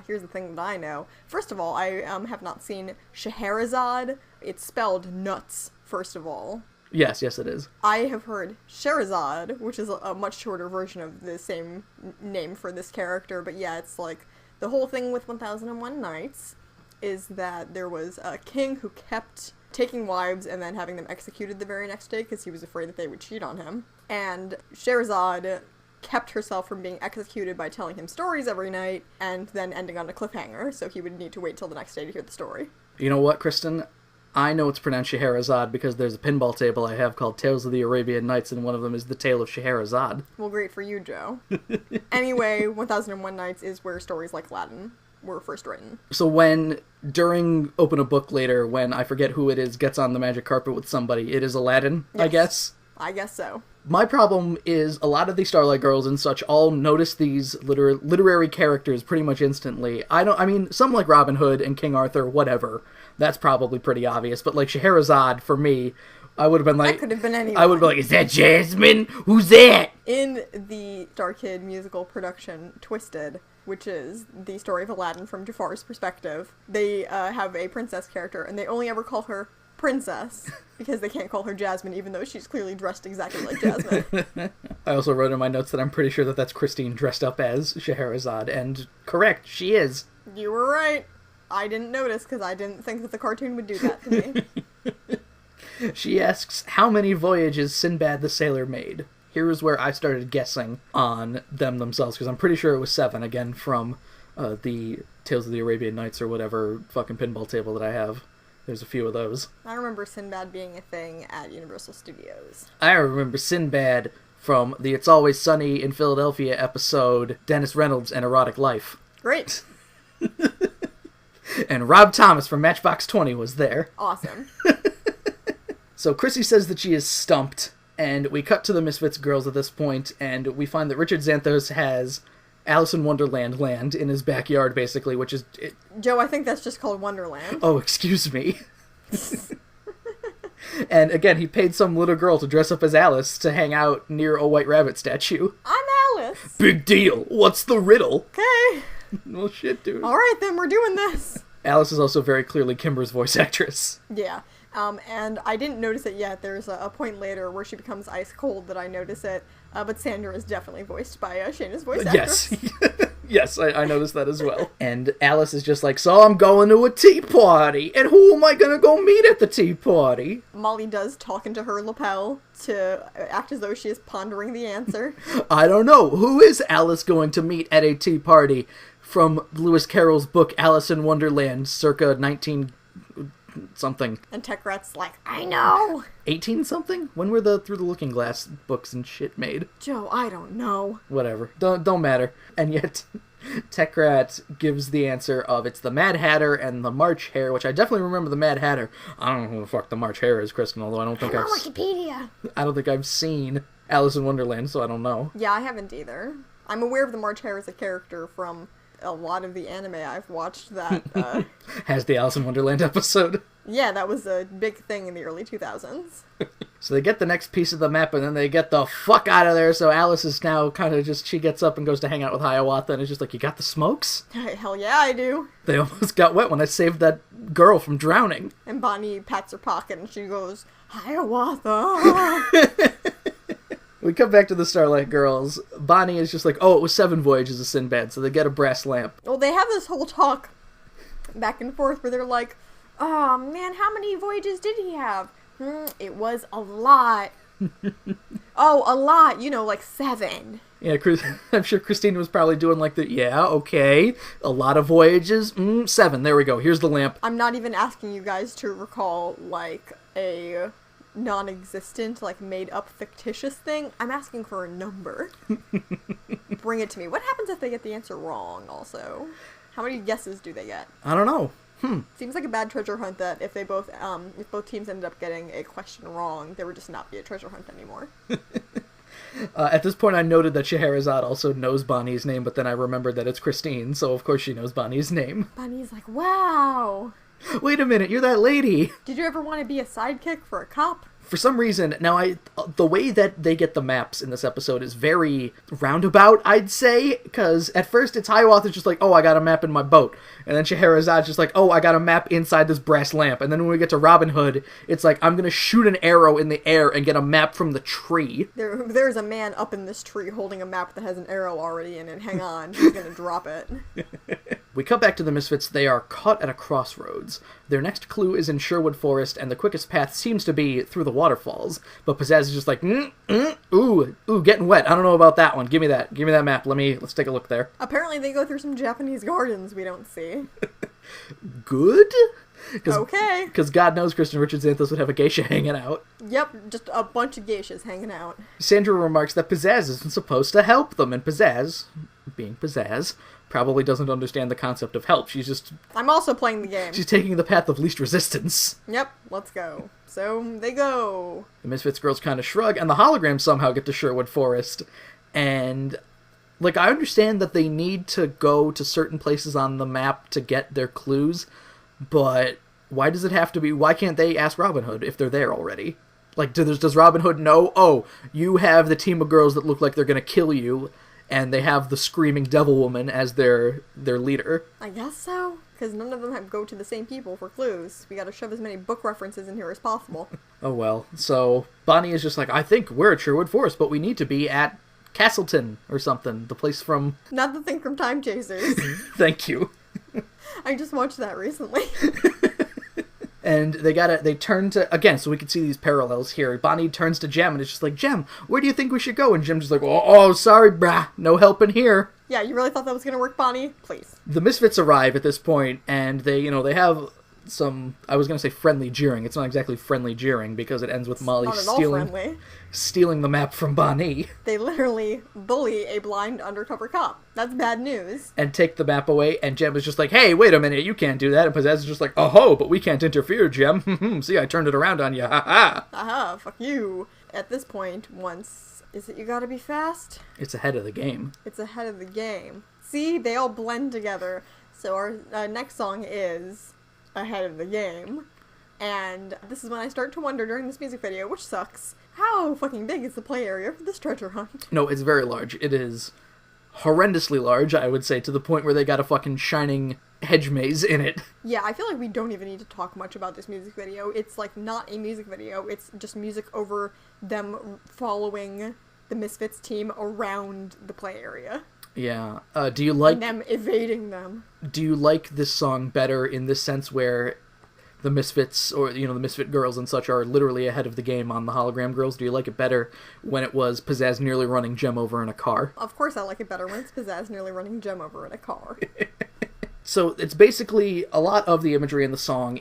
here's the thing that I know. First of all, I have not seen Scheherazade. It's spelled nuts, first of all. Yes, it is. I have heard Sherazade, which is a much shorter version of the same name for this character, but yeah, it's like, the whole thing with 1001 Nights is that there was a king who kept taking wives and then having them executed the very next day because he was afraid that they would cheat on him. And Sherazade kept herself from being executed by telling him stories every night and then ending on a cliffhanger, so he would need to wait till the next day to hear the story. You know what, Kristen? I know it's pronounced Scheherazade because there's a pinball table I have called Tales of the Arabian Nights, and one of them is the Tale of Scheherazade. Well, great for you, Joe. Anyway, 1001 Nights is where stories like Aladdin were first written. So during Open a Book later, when I forget who it is gets on the magic carpet with somebody, it is Aladdin, yes. I guess? I guess so. My problem is a lot of these Starlight Girls and such all notice these literary characters pretty much instantly. I mean, some like Robin Hood and King Arthur, whatever. That's probably pretty obvious. But like Scheherazade, for me, I would have been like... That could have been anyone. I would be like, is that Jasmine? Who's that? In the Star Kid musical production, Twisted, which is the story of Aladdin from Jafar's perspective, they have a princess character, and they only ever call her Princess, because they can't call her Jasmine, even though she's clearly dressed exactly like Jasmine. I also wrote in my notes that I'm pretty sure that that's Christine dressed up as Scheherazade, and correct, she is. You were right. I didn't notice, because I didn't think that the cartoon would do that to me. She asks how many voyages Sinbad the Sailor made. Here is where I started guessing on them themselves, because I'm pretty sure it was 7, again, from the Tales of the Arabian Nights or whatever fucking pinball table that I have. There's a few of those. I remember Sinbad being a thing at Universal Studios. I remember Sinbad from the It's Always Sunny in Philadelphia episode Dennis Reynolds and Erotic Life. Great. And Rob Thomas from Matchbox 20 was there. Awesome. So Chrissy says that she is stumped, and we cut to the Misfits girls at this point, and we find that Richard Xanthos has Alice in Wonderland land in his backyard, basically, which is... Joe, I think that's just called Wonderland. Oh, excuse me. And again, he paid some little girl to dress up as Alice to hang out near a White Rabbit statue. I'm Alice. Big deal. What's the riddle? Okay. Well, shit, dude. Alright, then, we're doing this. Alice is also very clearly Kimber's voice actress. Yeah. And I didn't notice it yet. There's a point later where she becomes ice cold that I notice it. But Sandra is definitely voiced by Shayna's voice actress. Yes. Yes, I noticed that as well. And Alice is just like, so I'm going to a tea party. And who am I going to go meet at the tea party? Molly does talk into her lapel to act as though she is pondering the answer. I don't know. Who is Alice going to meet at a tea party from Lewis Carroll's book Alice in Wonderland, circa 19-something? And Tech Rat's like, I know! 18-something? When were the Through the Looking Glass books and shit made? Joe, I don't know. Whatever. Don't matter. And yet, Tech Rat gives the answer of it's the Mad Hatter and the March Hare, which I definitely remember the Mad Hatter. I don't know who the fuck the March Hare is, Kristen, although I don't think I'm on Wikipedia. I don't think I've seen Alice in Wonderland, so I don't know. Yeah, I haven't either. I'm aware of the March Hare as a character from a lot of the anime I've watched that, Has the Alice in Wonderland episode. Yeah, that was a big thing in the early 2000s. So they get the next piece of the map, and then they get the fuck out of there, so Alice is now kind of just, she gets up and goes to hang out with Hiawatha, and is just like, you got the smokes? Hell yeah, I do. They almost got wet when I saved that girl from drowning. And Ba Nee pats her pocket, and she goes, Hiawatha! We come back to the Starlight Girls. Ba Nee is just like, oh, it was 7 voyages of Sinbad, so they get a brass lamp. Well, they have this whole talk back and forth where they're like, oh man, how many voyages did he have? It was a lot. Oh, a lot, like 7. Yeah, I'm sure Christine was probably doing like the, yeah, okay, a lot of voyages, 7, there we go, here's the lamp. I'm not even asking you guys to recall, like, a non-existent, like, made-up fictitious thing. I'm asking for a number. Bring it to me. What happens if they get the answer wrong, also? How many guesses do they get? I don't know. Seems like a bad treasure hunt that if both teams ended up getting a question wrong, there would just not be a treasure hunt anymore. At this point, I noted that Scheherazade also knows Ba Nee's name, but then I remembered that it's Christine, so of course she knows Ba Nee's name. Ba Nee's like, wow. Wait a minute, you're that lady! Did you ever want to be a sidekick for a cop? For some reason, now the way that they get the maps in this episode is very roundabout, I'd say, because at first it's Hiawatha just like, oh, I got a map in my boat, and then Scheherazade's just like, oh, I got a map inside this brass lamp, and then when we get to Robin Hood, it's like, I'm gonna shoot an arrow in the air and get a map from the tree. There's a man up in this tree holding a map that has an arrow already in it. Hang on, he's gonna drop it. We cut back to the Misfits. They are caught at a crossroads. Their next clue is in Sherwood Forest, and the quickest path seems to be through the waterfalls. But Pizzazz is just like, ooh, getting wet. I don't know about that one. Give me that map. Let's take a look there. Apparently they go through some Japanese gardens we don't see. Good? Okay. Because God knows Kristen Richards-Xanthos would have a geisha hanging out. Yep, just a bunch of geishas hanging out. Sandra remarks that Pizzazz isn't supposed to help them, and Pizzazz, being Pizzazz, probably doesn't understand the concept of help. I'm also playing the game. She's taking the path of least resistance. Yep, let's go. So, they go. The Misfits girls kind of shrug, and the holograms somehow get to Sherwood Forest. And, I understand that they need to go to certain places on the map to get their clues, but why can't they ask Robin Hood if they're there already? Does Robin Hood know, oh, you have the team of girls that look like they're gonna kill you, and they have the screaming devil woman as their leader? I guess so, because none of them go to the same people for clues. We gotta shove as many book references in here as possible. Oh well, so Ba Nee is just like, I think we're at Sherwood Forest, but we need to be at Castleton or something, the place from... Not the thing from Time Chasers. Thank you. I just watched that recently. And they turn to, again, so we can see these parallels here. Ba Nee turns to Jem, and it's just like, Jem, where do you think we should go? And Jem's just like, oh, sorry, brah, no helping here. Yeah, you really thought that was gonna work, Ba Nee? Please. The Misfits arrive at this point, and they have some, I was gonna say friendly jeering. It's not exactly friendly jeering, because it ends with Molly stealing the map from Ba Nee. They literally bully a blind undercover cop. That's bad news. And take the map away, and Jem is just like, hey, wait a minute, you can't do that. And Pizzazz is just like, oh, but we can't interfere, Jem. See, I turned it around on you, ha-ha. Aha, fuck you. At this point, is it You Gotta Be Fast? It's ahead of the game. It's ahead of the game. See, they all blend together. So our next song is Ahead of the Game. And this is when I start to wonder during this music video, which sucks, how fucking big is the play area for this treasure hunt? No, it's very large. It is horrendously large, I would say, to the point where they got a fucking shining hedge maze in it. Yeah, I feel like we don't even need to talk much about this music video. It's not a music video, it's just music over them following the Misfits team around the play area. Yeah. Do you like... And them evading them. Do you like this song better in this sense where the Misfits, or, the Misfit girls and such, are literally ahead of the game on the hologram girls? Do you like it better when it was Pizzazz nearly running Jem over in a car? Of course I like it better when it's Pizzazz nearly running Jem over in a car. So it's basically a lot of the imagery in the song.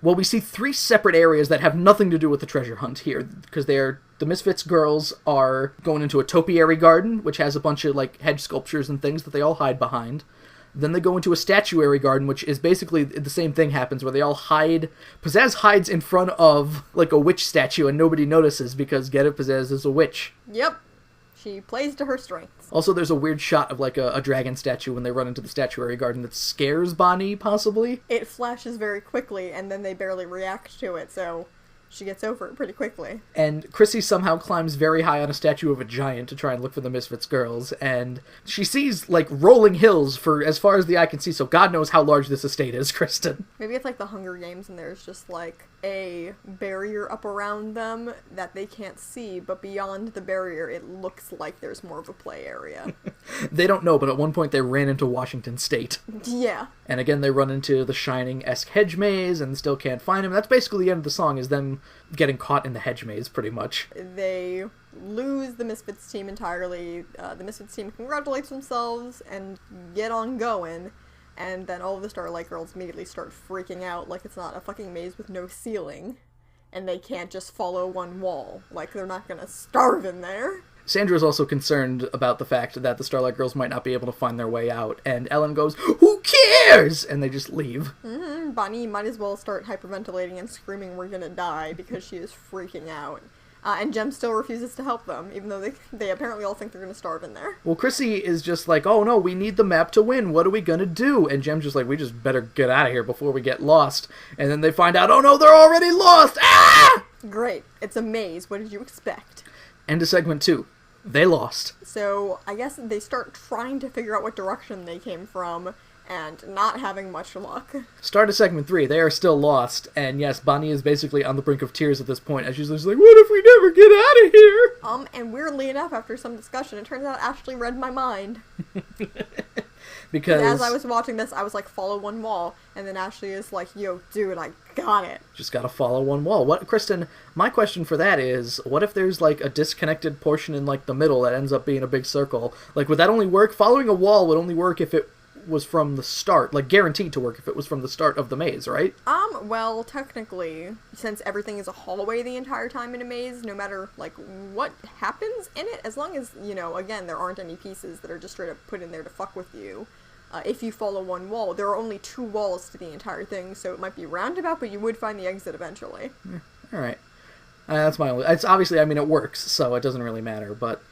We see three separate areas that have nothing to do with the treasure hunt here, because the Misfits girls are going into a topiary garden, which has a bunch of, hedge sculptures and things that they all hide behind. Then they go into a statuary garden, which is basically the same thing happens, where they all hide. Pizzazz hides in front of, a witch statue, and nobody notices, because, get it, Pizzazz is a witch. Yep. She plays to her strengths. Also, there's a weird shot of, a dragon statue when they run into the statuary garden that scares Ba Nee, possibly. It flashes very quickly, and then they barely react to it, so she gets over it pretty quickly. And Chrissy somehow climbs very high on a statue of a giant to try and look for the Misfits girls, and she sees, rolling hills for as far as the eye can see, so God knows how large this estate is, Kristen. Maybe it's like the Hunger Games, and there's just, a barrier up around them that they can't see, but beyond the barrier, it looks like there's more of a play area. They don't know, but at one point they ran into Washington State. Yeah. And again, they run into the Shining-esque hedge maze and still can't find him. That's basically the end of the song, is them getting caught in the hedge maze, pretty much. They lose the Misfits team entirely. The Misfits team congratulates themselves and get on going. And then all of the Starlight Girls immediately start freaking out like it's not a fucking maze with no ceiling. And they can't just follow one wall. They're not gonna starve in there. Sandra's also concerned about the fact that the Starlight Girls might not be able to find their way out. And Ellen goes, who cares? And they just leave. Ba Nee might as well start hyperventilating and screaming we're gonna die because she is freaking out. And Jem still refuses to help them, even though they apparently all think they're going to starve in there. Well, Chrissy is just like, oh no, we need the map to win. What are we going to do? And Jem's just like, we just better get out of here before we get lost. And then they find out, oh no, they're already lost! Ah! Great. It's a maze. What did you expect? End of segment 2. They lost. So, I guess they start trying to figure out what direction they came from, and not having much luck. Start of segment 3. They are still lost. And yes, Ba Nee is basically on the brink of tears at this point, as she's just like, what if we never get out of here? And weirdly enough, after some discussion, it turns out Ashley read my mind. Because as I was watching this, I was like, follow one wall, and then Ashley is like, yo, dude, I got it. Just gotta follow one wall. What, Kristen, my question for that is, what if there's like a disconnected portion in like the middle that ends up being a big circle? Like, would that only work? Following a wall would only work if it was from the start, like guaranteed to work if it was from the start of the maze, right? Well, technically, since everything is a hallway the entire time in a maze, no matter, like, what happens in it, as long as, you know, again, there aren't any pieces that are just straight up put in there to fuck with you, if you follow one wall, there are only 2 walls to the entire thing, so it might be roundabout, but you would find the exit eventually. Alright. That's my only... It's obviously, I mean, it works, so it doesn't really matter, but...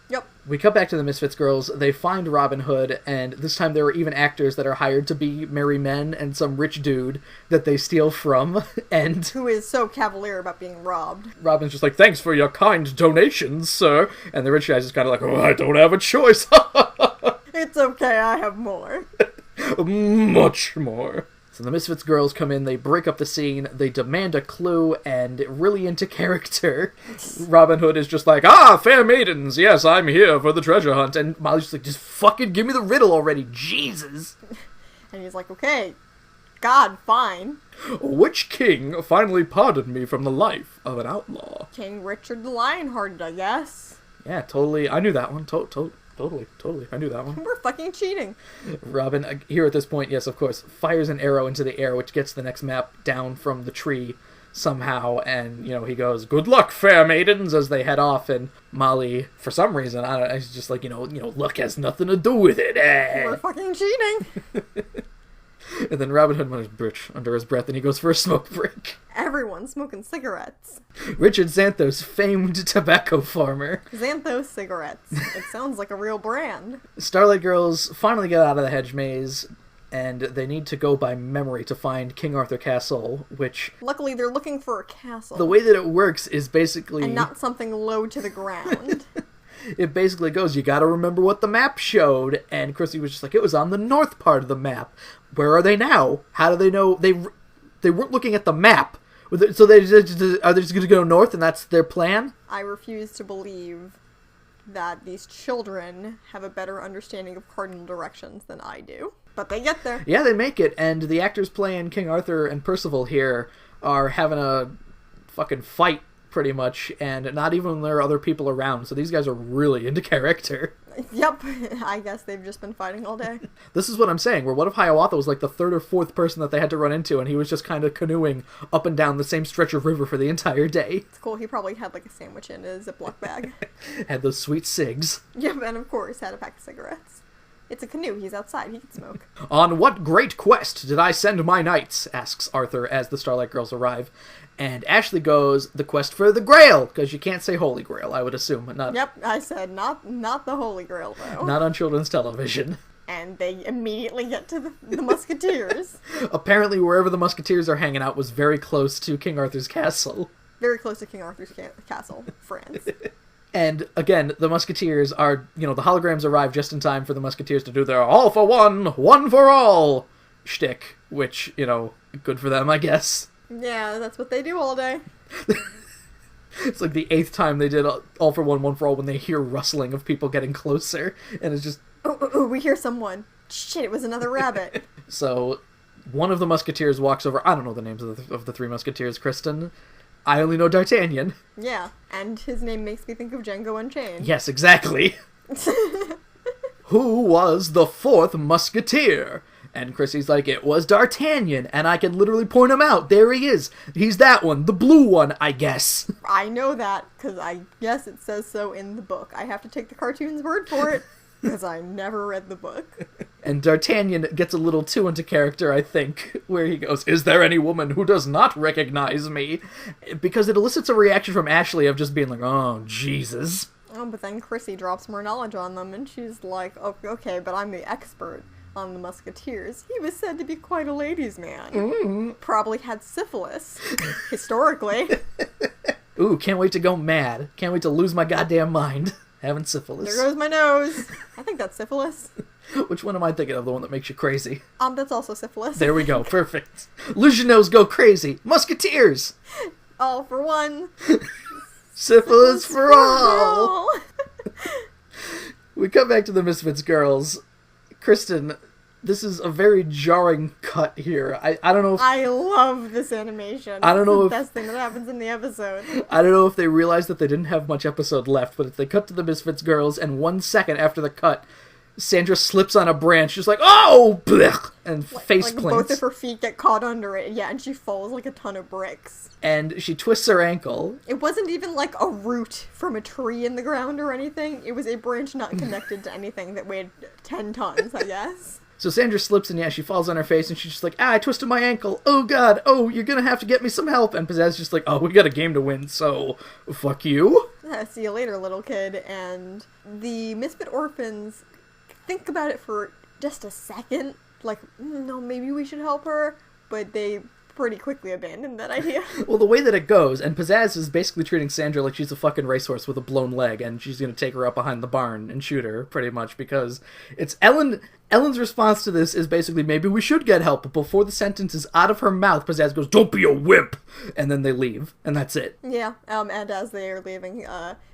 Yep. We cut back to the Misfits girls. They find Robin Hood, and this time there were even actors that are hired to be merry men and some rich dude that they steal from, and... Who is so cavalier about being robbed. Robin's just like, thanks for your kind donations, sir. And the rich guy's just kind of like, oh, I don't have a choice. It's okay, I have more. Much more. So the Misfits girls come in, they break up the scene, they demand a clue, and really into character, Robin Hood is just like, fair maidens, yes, I'm here for the treasure hunt. And Molly's just like, just fucking give me the riddle already, Jesus. And he's like, okay, God, fine. Which king finally pardoned me from the life of an outlaw? King Richard the Lionhearted, I guess. Yeah, totally. I knew that one. Totally. I knew that one. We're fucking cheating. Robin, here at this point, yes, of course, fires an arrow into the air, which gets the next map down from the tree somehow, and, you know, he goes, good luck, fair maidens, as they head off, and Molly, for some reason, I don't know, he's just like, you know, luck has nothing to do with it. We're fucking cheating. And then Robin Hood mutters bitch under his breath, and he goes for a smoke break. Everyone's smoking cigarettes. Richard Xanthos, famed tobacco farmer. Xanthos cigarettes. It sounds like a real brand. Starlight Girls finally get out of the hedge maze, and they need to go by memory to find King Arthur Castle, which... Luckily, they're looking for a castle. The way that it works is basically... And not something low to the ground. It basically goes, you gotta remember what the map showed, and Chrissy was just like, it was on the north part of the map. Where are they now? How do they know? They weren't looking at the map. So are they just gonna go north and that's their plan? I refuse to believe that these children have a better understanding of cardinal directions than I do. But they get there. Yeah, they make it, and the actors playing King Arthur and Percival here are having a fucking fight, pretty much, and not even there are other people around, so these guys are really into character. Yep, I guess they've just been fighting all day. This is what I'm saying, where what if Hiawatha was like the 3rd or 4th person that they had to run into, and he was just kind of canoeing up and down the same stretch of river for the entire day. It's cool, he probably had like a sandwich in his Ziploc bag. Had those sweet cigs. Yep, and of course had a pack of cigarettes. It's a canoe, he's outside, he can smoke. On what great quest did I send my knights? Asks Arthur as the Starlight Girls arrive. And Ashley goes, the quest for the Grail, because you can't say Holy Grail, I would assume. Not, yep, I said not the Holy Grail, though. Not on children's television. And they immediately get to the Musketeers. Apparently, wherever the Musketeers are hanging out was very close to King Arthur's castle. Very close to King Arthur's castle, France. And, again, the Musketeers are, the holograms arrive just in time for the Musketeers to do their all for one for all shtick, which, good for them, I guess. Yeah, that's what they do all day. It's like the 8th time they did all for one for all when they hear rustling of people getting closer, and it's just... Oh, we hear someone. Shit, it was another rabbit. So, one of the Musketeers walks over... I don't know the names of the 3 Musketeers, Kristen. I only know D'Artagnan. Yeah, and his name makes me think of Django Unchained. Yes, exactly. Who was the 4th Musketeer? And Chrissy's like, it was D'Artagnan, and I can literally point him out. There he is. He's that one, the blue one, I guess. I know that, because I guess it says so in the book. I have to take the cartoon's word for it, because I never read the book. And D'Artagnan gets a little too into character, I think, where he goes, "Is there any woman who does not recognize me?" Because it elicits a reaction from Ashley of just being like, "Oh, Jesus." Oh, but then Chrissy drops more knowledge on them, and she's like, "Oh, okay, but I'm the expert on the Musketeers. He was said to be quite a ladies' man. Probably had syphilis, historically." Ooh, can't wait to go mad. Can't wait to lose my goddamn mind. Having syphilis. There goes my nose. I think that's syphilis. Which one am I thinking of? The one that makes you crazy? That's also syphilis. There we go. Perfect. Lose your nose, go crazy. Musketeers. All for one. Syphilis for all. We come back to the Misfits girls. Kristen, this is a very jarring cut here. I don't know if... I love this animation. I don't know it's if... the best thing that happens in the episode. I don't know if they realized that they didn't have much episode left, but if they cut to the Misfits girls, and 1 second after the cut, Sandra slips on a branch, just like, "Oh!" blech, and face like plants. Both of her feet get caught under it, yeah, and she falls like a ton of bricks. And she twists her ankle. It wasn't even like a root from a tree in the ground or anything. It was a branch not connected to anything that weighed 10 tons, I guess. So Sandra slips and she falls on her face and she's just like, "I twisted my ankle. Oh God. Oh, you're gonna have to get me some help." And Pizzazz just like, "Oh, we got a game to win, so fuck you." See you later, little kid. And the Misfit Orphans think about it for just a second. Like, no, maybe we should help her. But they pretty quickly abandoned that idea. Well, the way that it goes, and Pizzazz is basically treating Sandra like she's a fucking racehorse with a blown leg, and she's gonna take her up behind the barn and shoot her, pretty much, because it's Ellen's response to this is basically, "Maybe we should get help," but before the sentence is out of her mouth, Pizzazz goes, "Don't be a wimp!" And then they leave, and that's it. Yeah, and as they are leaving,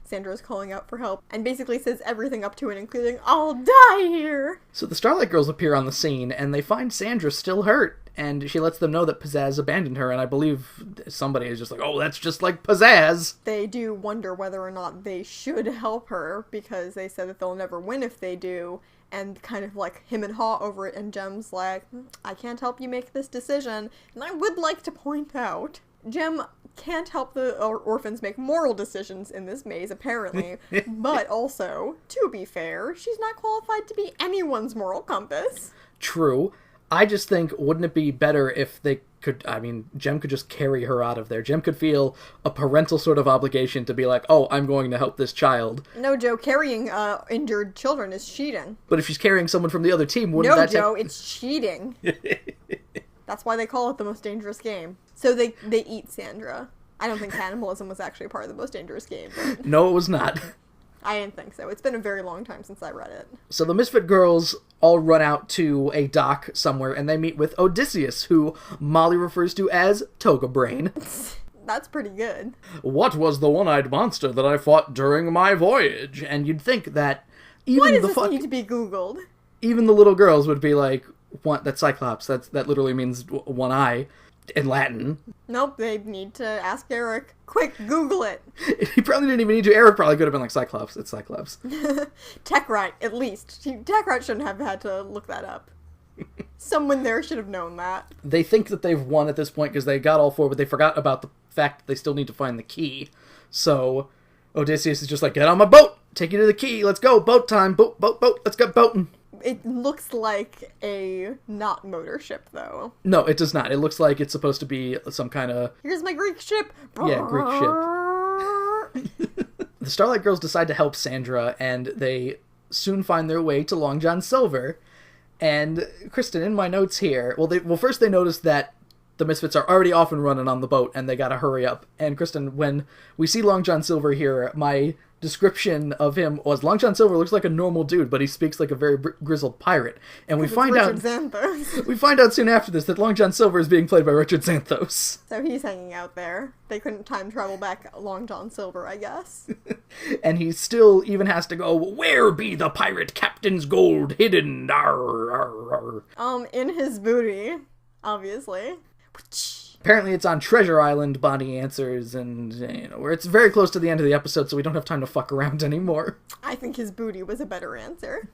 Sandra's calling out for help, and basically says everything up to and including, "I'll die here!" So the Starlight Girls appear on the scene, and they find Sandra still hurt, and she lets them know that Pizzazz abandoned her, and I believe somebody is just like, "Oh, that's just like Pizzazz!" They do wonder whether or not they should help her, because they said that they'll never win if they do, and kind of like him and haw over it, and Jem's like, "I can't help you make this decision." And I would like to point out, Jem can't help the orphans make moral decisions in this maze, apparently, but also, to be fair, she's not qualified to be anyone's moral compass. True. I just think, wouldn't it be better if they could, Jem could just carry her out of there. Jem could feel a parental sort of obligation to be like, "Oh, I'm going to help this child." No, Joe, carrying injured children is cheating. But if she's carrying someone from the other team, wouldn't that No, Joe, it's cheating. That's why they call it the most dangerous game. So they eat Sandra. I don't think cannibalism was actually part of the most dangerous game. But No, it was not. I didn't think so. It's been a very long time since I read it. So the Misfit girls all run out to a dock somewhere, and they meet with Odysseus, who Molly refers to as Toga Brain. That's pretty good. "What was the one-eyed monster that I fought during my voyage?" And you'd think that even Why does this need to be Googled? Even the little girls would be like, "That's Cyclops. That literally means one eye in Latin." Nope, they need to ask Eric. Quick, Google it. He probably didn't even need to. Eric probably could have been like, "Cyclops. It's Cyclops." TechRite, at least. TechRite shouldn't have had to look that up. Someone there should have known that. They think that they've won at this point because they got all 4, but they forgot about the fact that they still need to find the key. So Odysseus is just like, "Get on my boat! Take you to the key! Let's go! Boat time! Boat! Let's go boating!" It looks like a not motor ship, though. No, it does not. It looks like it's supposed to be some kind of... Here's my Greek ship! Yeah, Greek ship. The Starlight Girls decide to help Sandra, and they soon find their way to Long John Silver. And, Kristen, in my notes here... Well, first they notice that the Misfits are already off and running on the boat, and they gotta hurry up. And, Kristen, when we see Long John Silver here, my description of him was, Long John Silver looks like a normal dude, but he speaks like a very grizzled pirate. And we find out soon after this that Long John Silver is being played by Richard Xanthos. So he's hanging out there. They couldn't time travel back Long John Silver, I guess. And he still even has to go, "Where be the pirate captain's gold hidden?" Arr, arr, arr. In his booty, obviously. Apparently it's on Treasure Island, Ba Nee answers, and, where it's very close to the end of the episode, so we don't have time to fuck around anymore. I think his booty was a better answer.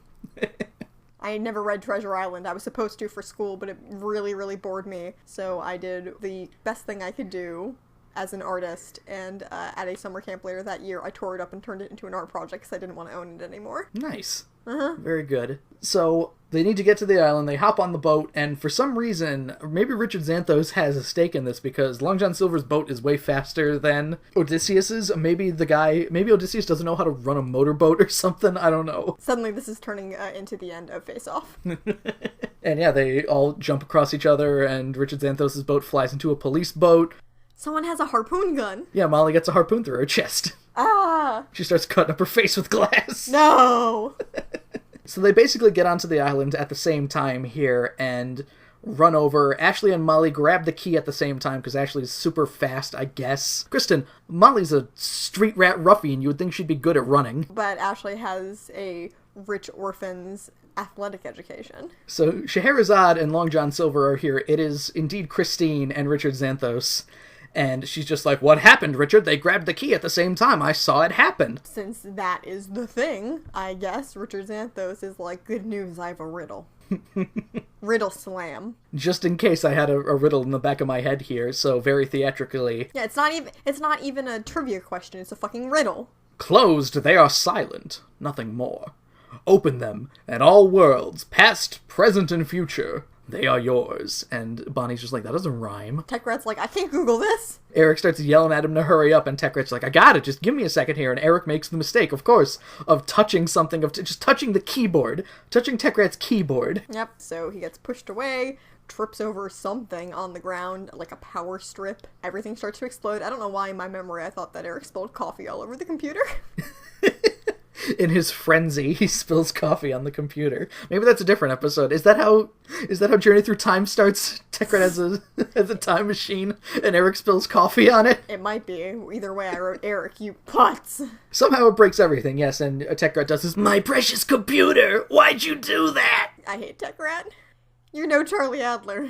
I never read Treasure Island. I was supposed to for school, but it really, really bored me. So I did the best thing I could do as an artist, and at a summer camp later that year, I tore it up and turned it into an art project because I didn't want to own it anymore. Nice. Uh-huh. Very good. So they need to get to the island, they hop on the boat, and for some reason, maybe Richard Xanthos has a stake in this because Long John Silver's boat is way faster than Odysseus's. Maybe Odysseus doesn't know how to run a motorboat or something, I don't know. Suddenly this is turning into the end of Face Off. And yeah, they all jump across each other, and Richard Xanthos' boat flies into a police boat. Someone has a harpoon gun. Yeah, Molly gets a harpoon through her chest. Ah! She starts cutting up her face with glass. No! So they basically get onto the island at the same time here and run over. Ashley and Molly grab the key at the same time because Ashley's super fast, I guess. Kristen, Molly's a street rat ruffian. You would think she'd be good at running. But Ashley has a rich orphan's athletic education. So Scheherazade and Long John Silver are here. It is indeed Christine and Richard Xanthos. And she's just like, what happened, Richard? They grabbed the key at the same time. I saw it happen. Since that is the thing, I guess, Richard Xanthos is like, good news, I have a riddle. Riddle slam. Just in case I had a riddle in the back of my head here, so very theatrically. Yeah, it's not even a trivia question, it's a fucking riddle. Closed, they are silent. Nothing more. Open them, and all worlds, past, present, and future, they are yours. And Bonnie's just like, that doesn't rhyme. Tech Rat's like, I can't Google this. Eric starts yelling at him to hurry up, and Tech Rat's like, I got it, just give me a second here. And Eric makes the mistake, of course, of touching something, just touching the keyboard. Touching Tech Rat's keyboard. Yep, so he gets pushed away, trips over something on the ground, like a power strip. Everything starts to explode. I don't know why in my memory I thought that Eric spilled coffee all over the computer. In his frenzy, he spills coffee on the computer. Maybe that's a different episode. Is that how Journey Through Time starts? Tekrat has a time machine, and Eric spills coffee on it? It might be. Either way, I wrote, Eric, you putz. Somehow it breaks everything, yes, and Tekrat does this, my precious computer! Why'd you do that? I hate Tech Rat. You're no Charlie Adler.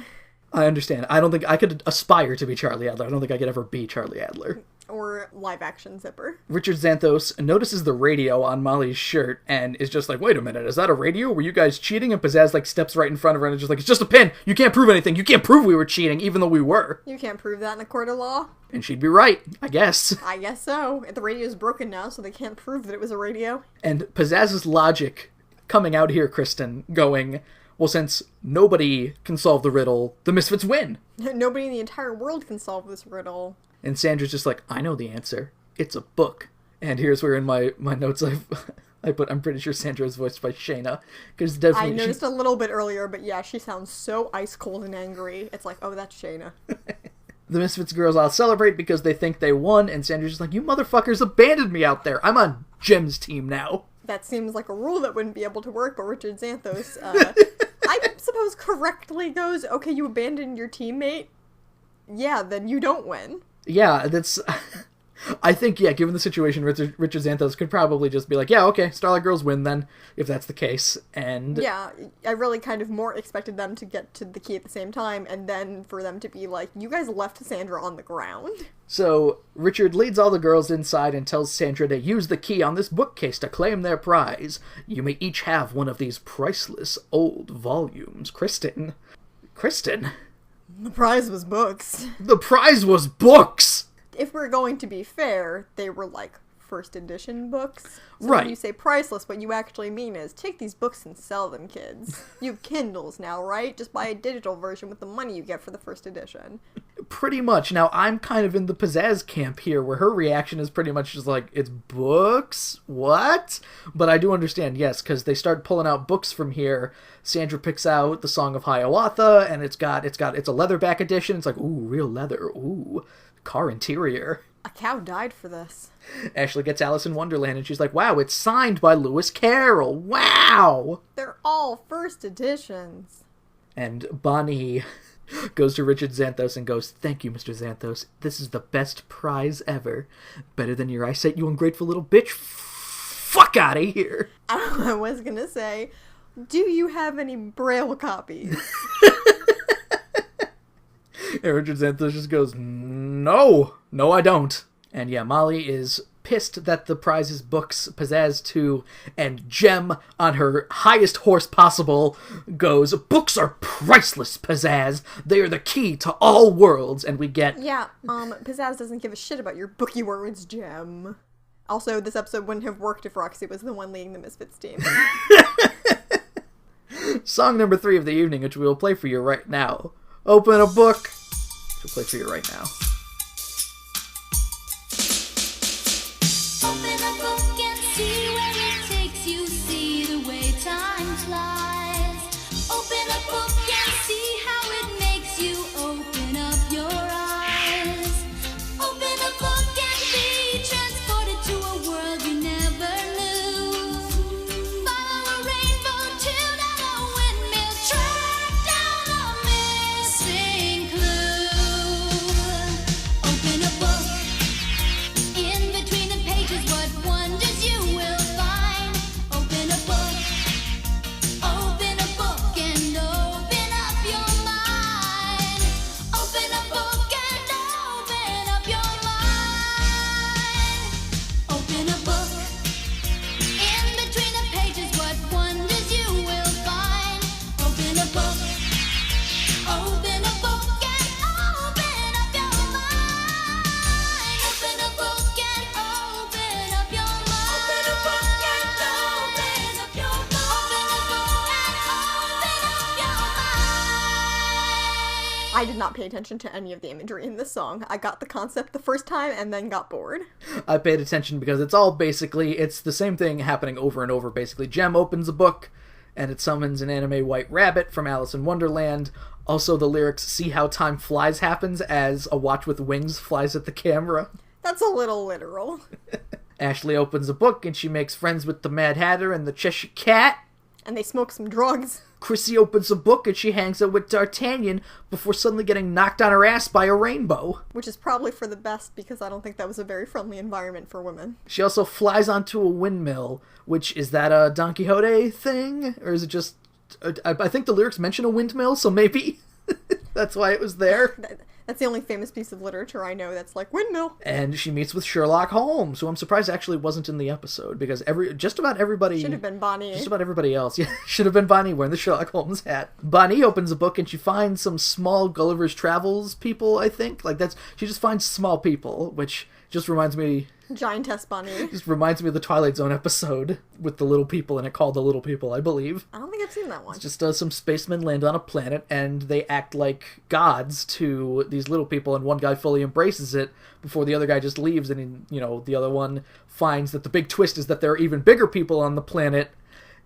I understand. I don't think I could aspire to be Charlie Adler. I don't think I could ever be Charlie Adler. Or live-action Zipper. Richard Xanthos notices the radio on Molly's shirt and is just like, wait a minute, is that a radio? Were you guys cheating? And Pizzazz, steps right in front of her and is just like, it's just a pin! You can't prove anything! You can't prove we were cheating, even though we were! You can't prove that in a court of law. And she'd be right, I guess. I guess so. The radio's broken now, so they can't prove that it was a radio. And Pizzazz's logic coming out here, Kristen, going, well, since nobody can solve the riddle, the Misfits win! Nobody in the entire world can solve this riddle. And Sandra's just like, I know the answer. It's a book. And here's where in my notes I put, I'm pretty sure Sandra is voiced by Shayna. Because definitely I noticed a little bit earlier, but yeah, she sounds so ice cold and angry. It's like, oh, that's Shayna. The Misfits girls all celebrate because they think they won, and Sandra's just like, you motherfuckers abandoned me out there. I'm on Jem's team now. That seems like a rule that wouldn't be able to work, but Richard Xanthos, I suppose correctly goes, okay, you abandoned your teammate? Yeah, then you don't win. Yeah, that's... I think, yeah, given the situation, Richard Xanthos could probably just be like, yeah, okay, Starlight Girls win then, if that's the case, and... Yeah, I really kind of more expected them to get to the key at the same time, and then for them to be like, you guys left Sandra on the ground. So, Richard leads all the girls inside and tells Sandra to use the key on this bookcase to claim their prize. You may each have one of these priceless old volumes. Kristen? The prize was books. The prize was books! If we're going to be fair, they were like first edition books. So right. When you say priceless, what you actually mean is take these books and sell them, kids. You have Kindles now, right? Just buy a digital version with the money you get for the first edition. Pretty much. Now, I'm kind of in the Pizzazz camp here, where her reaction is pretty much just like, it's books? What? But I do understand, yes, because they start pulling out books from here. Sandra picks out the Song of Hiawatha, and it's a leatherback edition. It's like, ooh, real leather. Ooh, car interior. A cow died for this. Ashley gets Alice in Wonderland, and she's like, wow, it's signed by Lewis Carroll. Wow! They're all first editions. And Ba Nee goes to Richard Xanthos and goes, thank you, Mr. Xanthos. This is the best prize ever. Better than your eyesight, you ungrateful little bitch. Fuck out of here. I was gonna say, do you have any Braille copies? And Richard Xanthos just goes, no, I don't. And yeah, Molly is pissed that the prize is books, pizzazz 2, and Jem, on her highest horse possible, goes, "Books are priceless, pizzazz. They are the key to all worlds," and we get... Yeah, Pizzazz doesn't give a shit about your bookie words, Jem. Also, this episode wouldn't have worked if Roxy was the one leading the Misfits team. Song number 3 of the evening, which we will play for you right now. Open a book. We'll play for you right now. Open a book and see where it takes you, see the way time flies. Open a book and see how it makes you open up your eyes. Open a book and be transported to a world you never knew. Follow a rainbow, tune on a windmill, track down a missing clue. Open a book. In between the pages, what wonders you will find. Open a book and open up your mind. Open a book and open up your mind. Open a book. In between the pages, what wonders you will find. Open a book and open up your mind. Open a book and open up your mind. Open a book and open up your mind. Open a book and open up your mind. I did not pay attention to any of the imagery in this song. I got the concept the first time and then got bored. I paid attention because it's all basically, it's the same thing happening over and over, basically. Jem opens a book, and it summons an anime white rabbit from Alice in Wonderland. Also, the lyrics, "See how time flies" happens as a watch with wings flies at the camera. That's a little literal. Ashley opens a book, and she makes friends with the Mad Hatter and the Cheshire Cat. And they smoke some drugs. Chrissy opens a book, and she hangs out with D'Artagnan before suddenly getting knocked on her ass by a rainbow. Which is probably for the best, because I don't think that was a very friendly environment for women. She also flies onto a windmill, which, is that a Don Quixote thing? Or is it just... I think the lyrics mention a windmill, so maybe that's why it was there. That's the only famous piece of literature I know that's like windmill. And she meets with Sherlock Holmes, who I'm surprised actually wasn't in the episode, because just about everybody... Should have been Ba Nee. Just about everybody else. Yeah, should have been Ba Nee wearing the Sherlock Holmes hat. Ba Nee opens a book and she finds some small Gulliver's Travels people, I think. She just finds small people, which just reminds me... Giantess Ba Nee. Just reminds me of the Twilight Zone episode with the little people in it, called The Little People, I believe. I don't think I've seen that one. It's just some spacemen land on a planet and they act like gods to these little people, and one guy fully embraces it before the other guy just leaves, and the other one finds that the big twist is that there are even bigger people on the planet,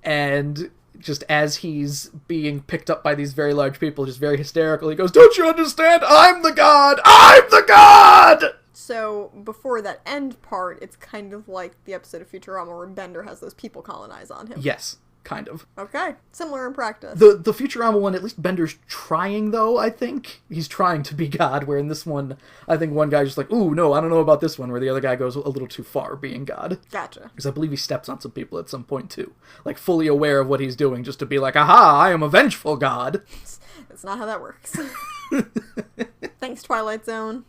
and just as he's being picked up by these very large people, just very hysterical, he goes, "Don't you understand? I'm the god! I'm the god!" So, before that end part, it's kind of like the episode of Futurama where Bender has those people colonize on him. Yes, kind of. Okay. Similar in practice. The Futurama one, at least Bender's trying, though, I think. He's trying to be God, where in this one, I think one guy's just like, "Ooh, no, I don't know about this one," where the other guy goes a little too far being God. Gotcha. Because I believe he steps on some people at some point, too. Like, fully aware of what he's doing, just to be like, "Aha, I am a vengeful God." That's not how that works. Thanks, Twilight Zone.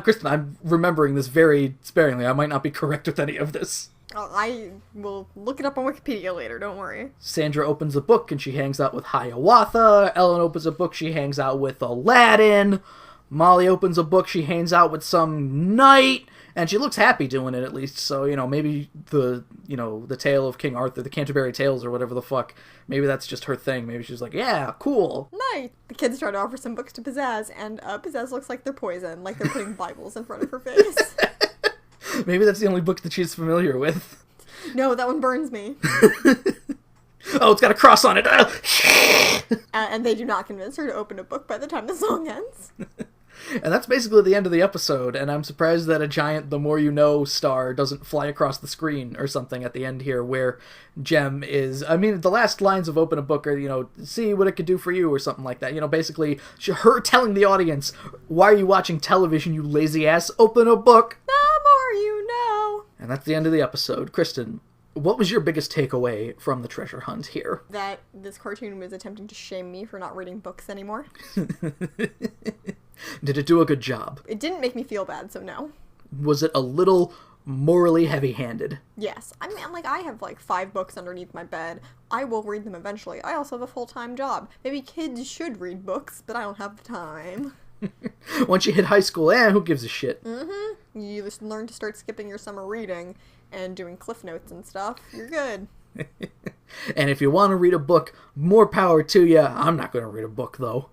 Kristen, I'm remembering this very sparingly. I might not be correct with any of this. I will look it up on Wikipedia later, don't worry. Sandra opens a book and she hangs out with Hiawatha. Ellen opens a book, she hangs out with Aladdin. Molly opens a book, she hangs out with some knight. And she looks happy doing it, at least. So, maybe the tale of King Arthur, the Canterbury Tales or whatever the fuck, maybe that's just her thing. Maybe she's like, "Yeah, cool." Nice. The kids try to offer some books to Pizzazz, and Pizzazz looks like they're poison, like they're putting Bibles in front of her face. Maybe that's the only book that she's familiar with. No, that one burns me. Oh, it's got a cross on it. And they do not convince her to open a book by the time the song ends. And that's basically the end of the episode, and I'm surprised that a giant The More You Know star doesn't fly across the screen or something at the end here, where Jem is... I mean, the last lines of Open a Book are, "See what it could do for you," or something like that. Basically, her telling the audience, "Why are you watching television, you lazy ass? Open a book!" The more you know. And that's the end of the episode. Kristen, what was your biggest takeaway from the treasure hunt here? That this cartoon was attempting to shame me for not reading books anymore. Did it do a good job? It didn't make me feel bad, so no. Was it a little morally heavy-handed. Yes. I mean, like, I have, like, 5 books underneath my bed. I will read them eventually. I also have a full-time job. Maybe kids should read books, but I don't have the time. Once you hit high school, who gives a shit? Mm-hmm. You just learn to start skipping your summer reading and doing cliff notes and stuff. You're good. And if you want to read a book, more power to you. I'm not going to read a book, though.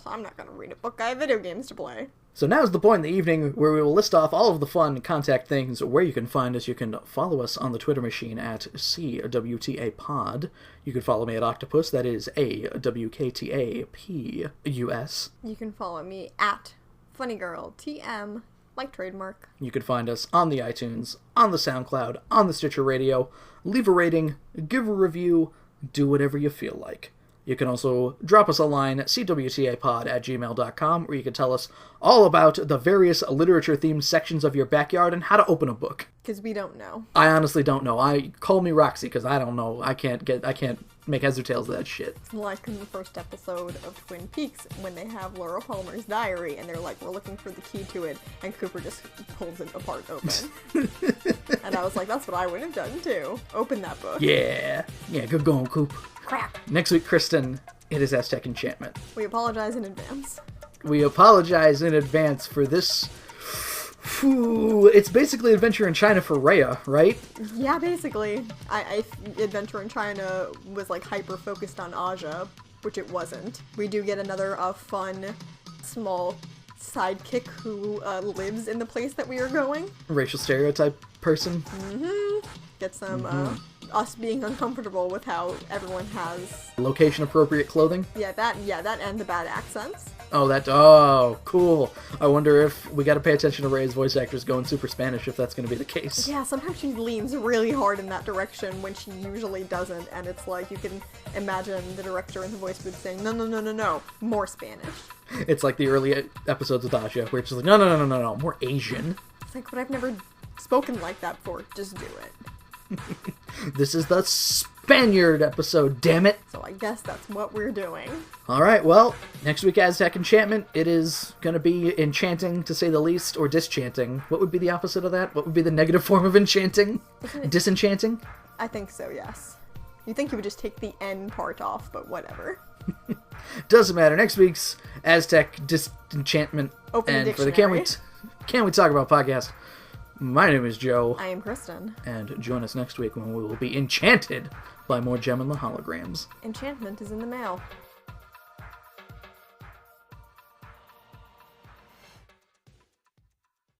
I'm not going to read a book. I have video games to play. So now's the point in the evening where we will list off all of the fun contact things where you can find us. You can follow us on the Twitter machine at CWTAPod. You can follow me at Octopus, that is AWKTAPUS. You can follow me at FunnyGirlTM, like trademark. You can find us on the iTunes, on the SoundCloud, on the Stitcher Radio. Leave a rating, give a review, do whatever you feel like. You can also drop us a line at cwtapod@gmail.com, where you can tell us all about the various literature-themed sections of your backyard and how to open a book. Because we don't know. I honestly don't know. Call me Roxy, because I don't know. I can't make heads or tails of that shit. Like in the first episode of Twin Peaks, when they have Laura Palmer's diary, and they're like, we're looking for the key to it, and Cooper just pulls it apart open. And I was like, that's what I would have done, too. Open that book. Yeah, good going, Coop. Crap. Next week, Kristen, it is Aztec Enchantment. We apologize in advance. We apologize in advance for this. It's basically Adventure in China for Rhea, right? Yeah, basically. I Adventure in China was like hyper-focused on Aja, which it wasn't. We do get another fun, small sidekick who lives in the place that we are going. Racial stereotype person. Mm-hmm. Get some, us being uncomfortable with how everyone has... Location-appropriate clothing? Yeah, that and the bad accents. Oh, cool. I wonder if we gotta pay attention to Rhea's voice actors going super Spanish, if that's gonna be the case. Yeah, sometimes she leans really hard in that direction when she usually doesn't, and it's like, you can imagine the director and the voice booth saying, no, more Spanish. It's like the early episodes of Aja, where it's just like, no, more Asian. It's like, but I've never spoken like that before, just do it. This is the Spaniard episode, damn it! So I guess that's what we're doing. Alright, well, next week Aztec Enchantment, it is gonna be enchanting, to say the least, or dischanting. What would be the opposite of that? What would be the negative form of enchanting? Disenchanting? I think so, yes. You'd think you would just take the N part off, but whatever. Doesn't matter. Next week's Aztec Disenchantment. Open and the for the dictionary. Can We Talk About podcast, my name is Joe. I am Kristen. And join us next week when we will be enchanted by more Gem and the Holograms. Enchantment is in the mail.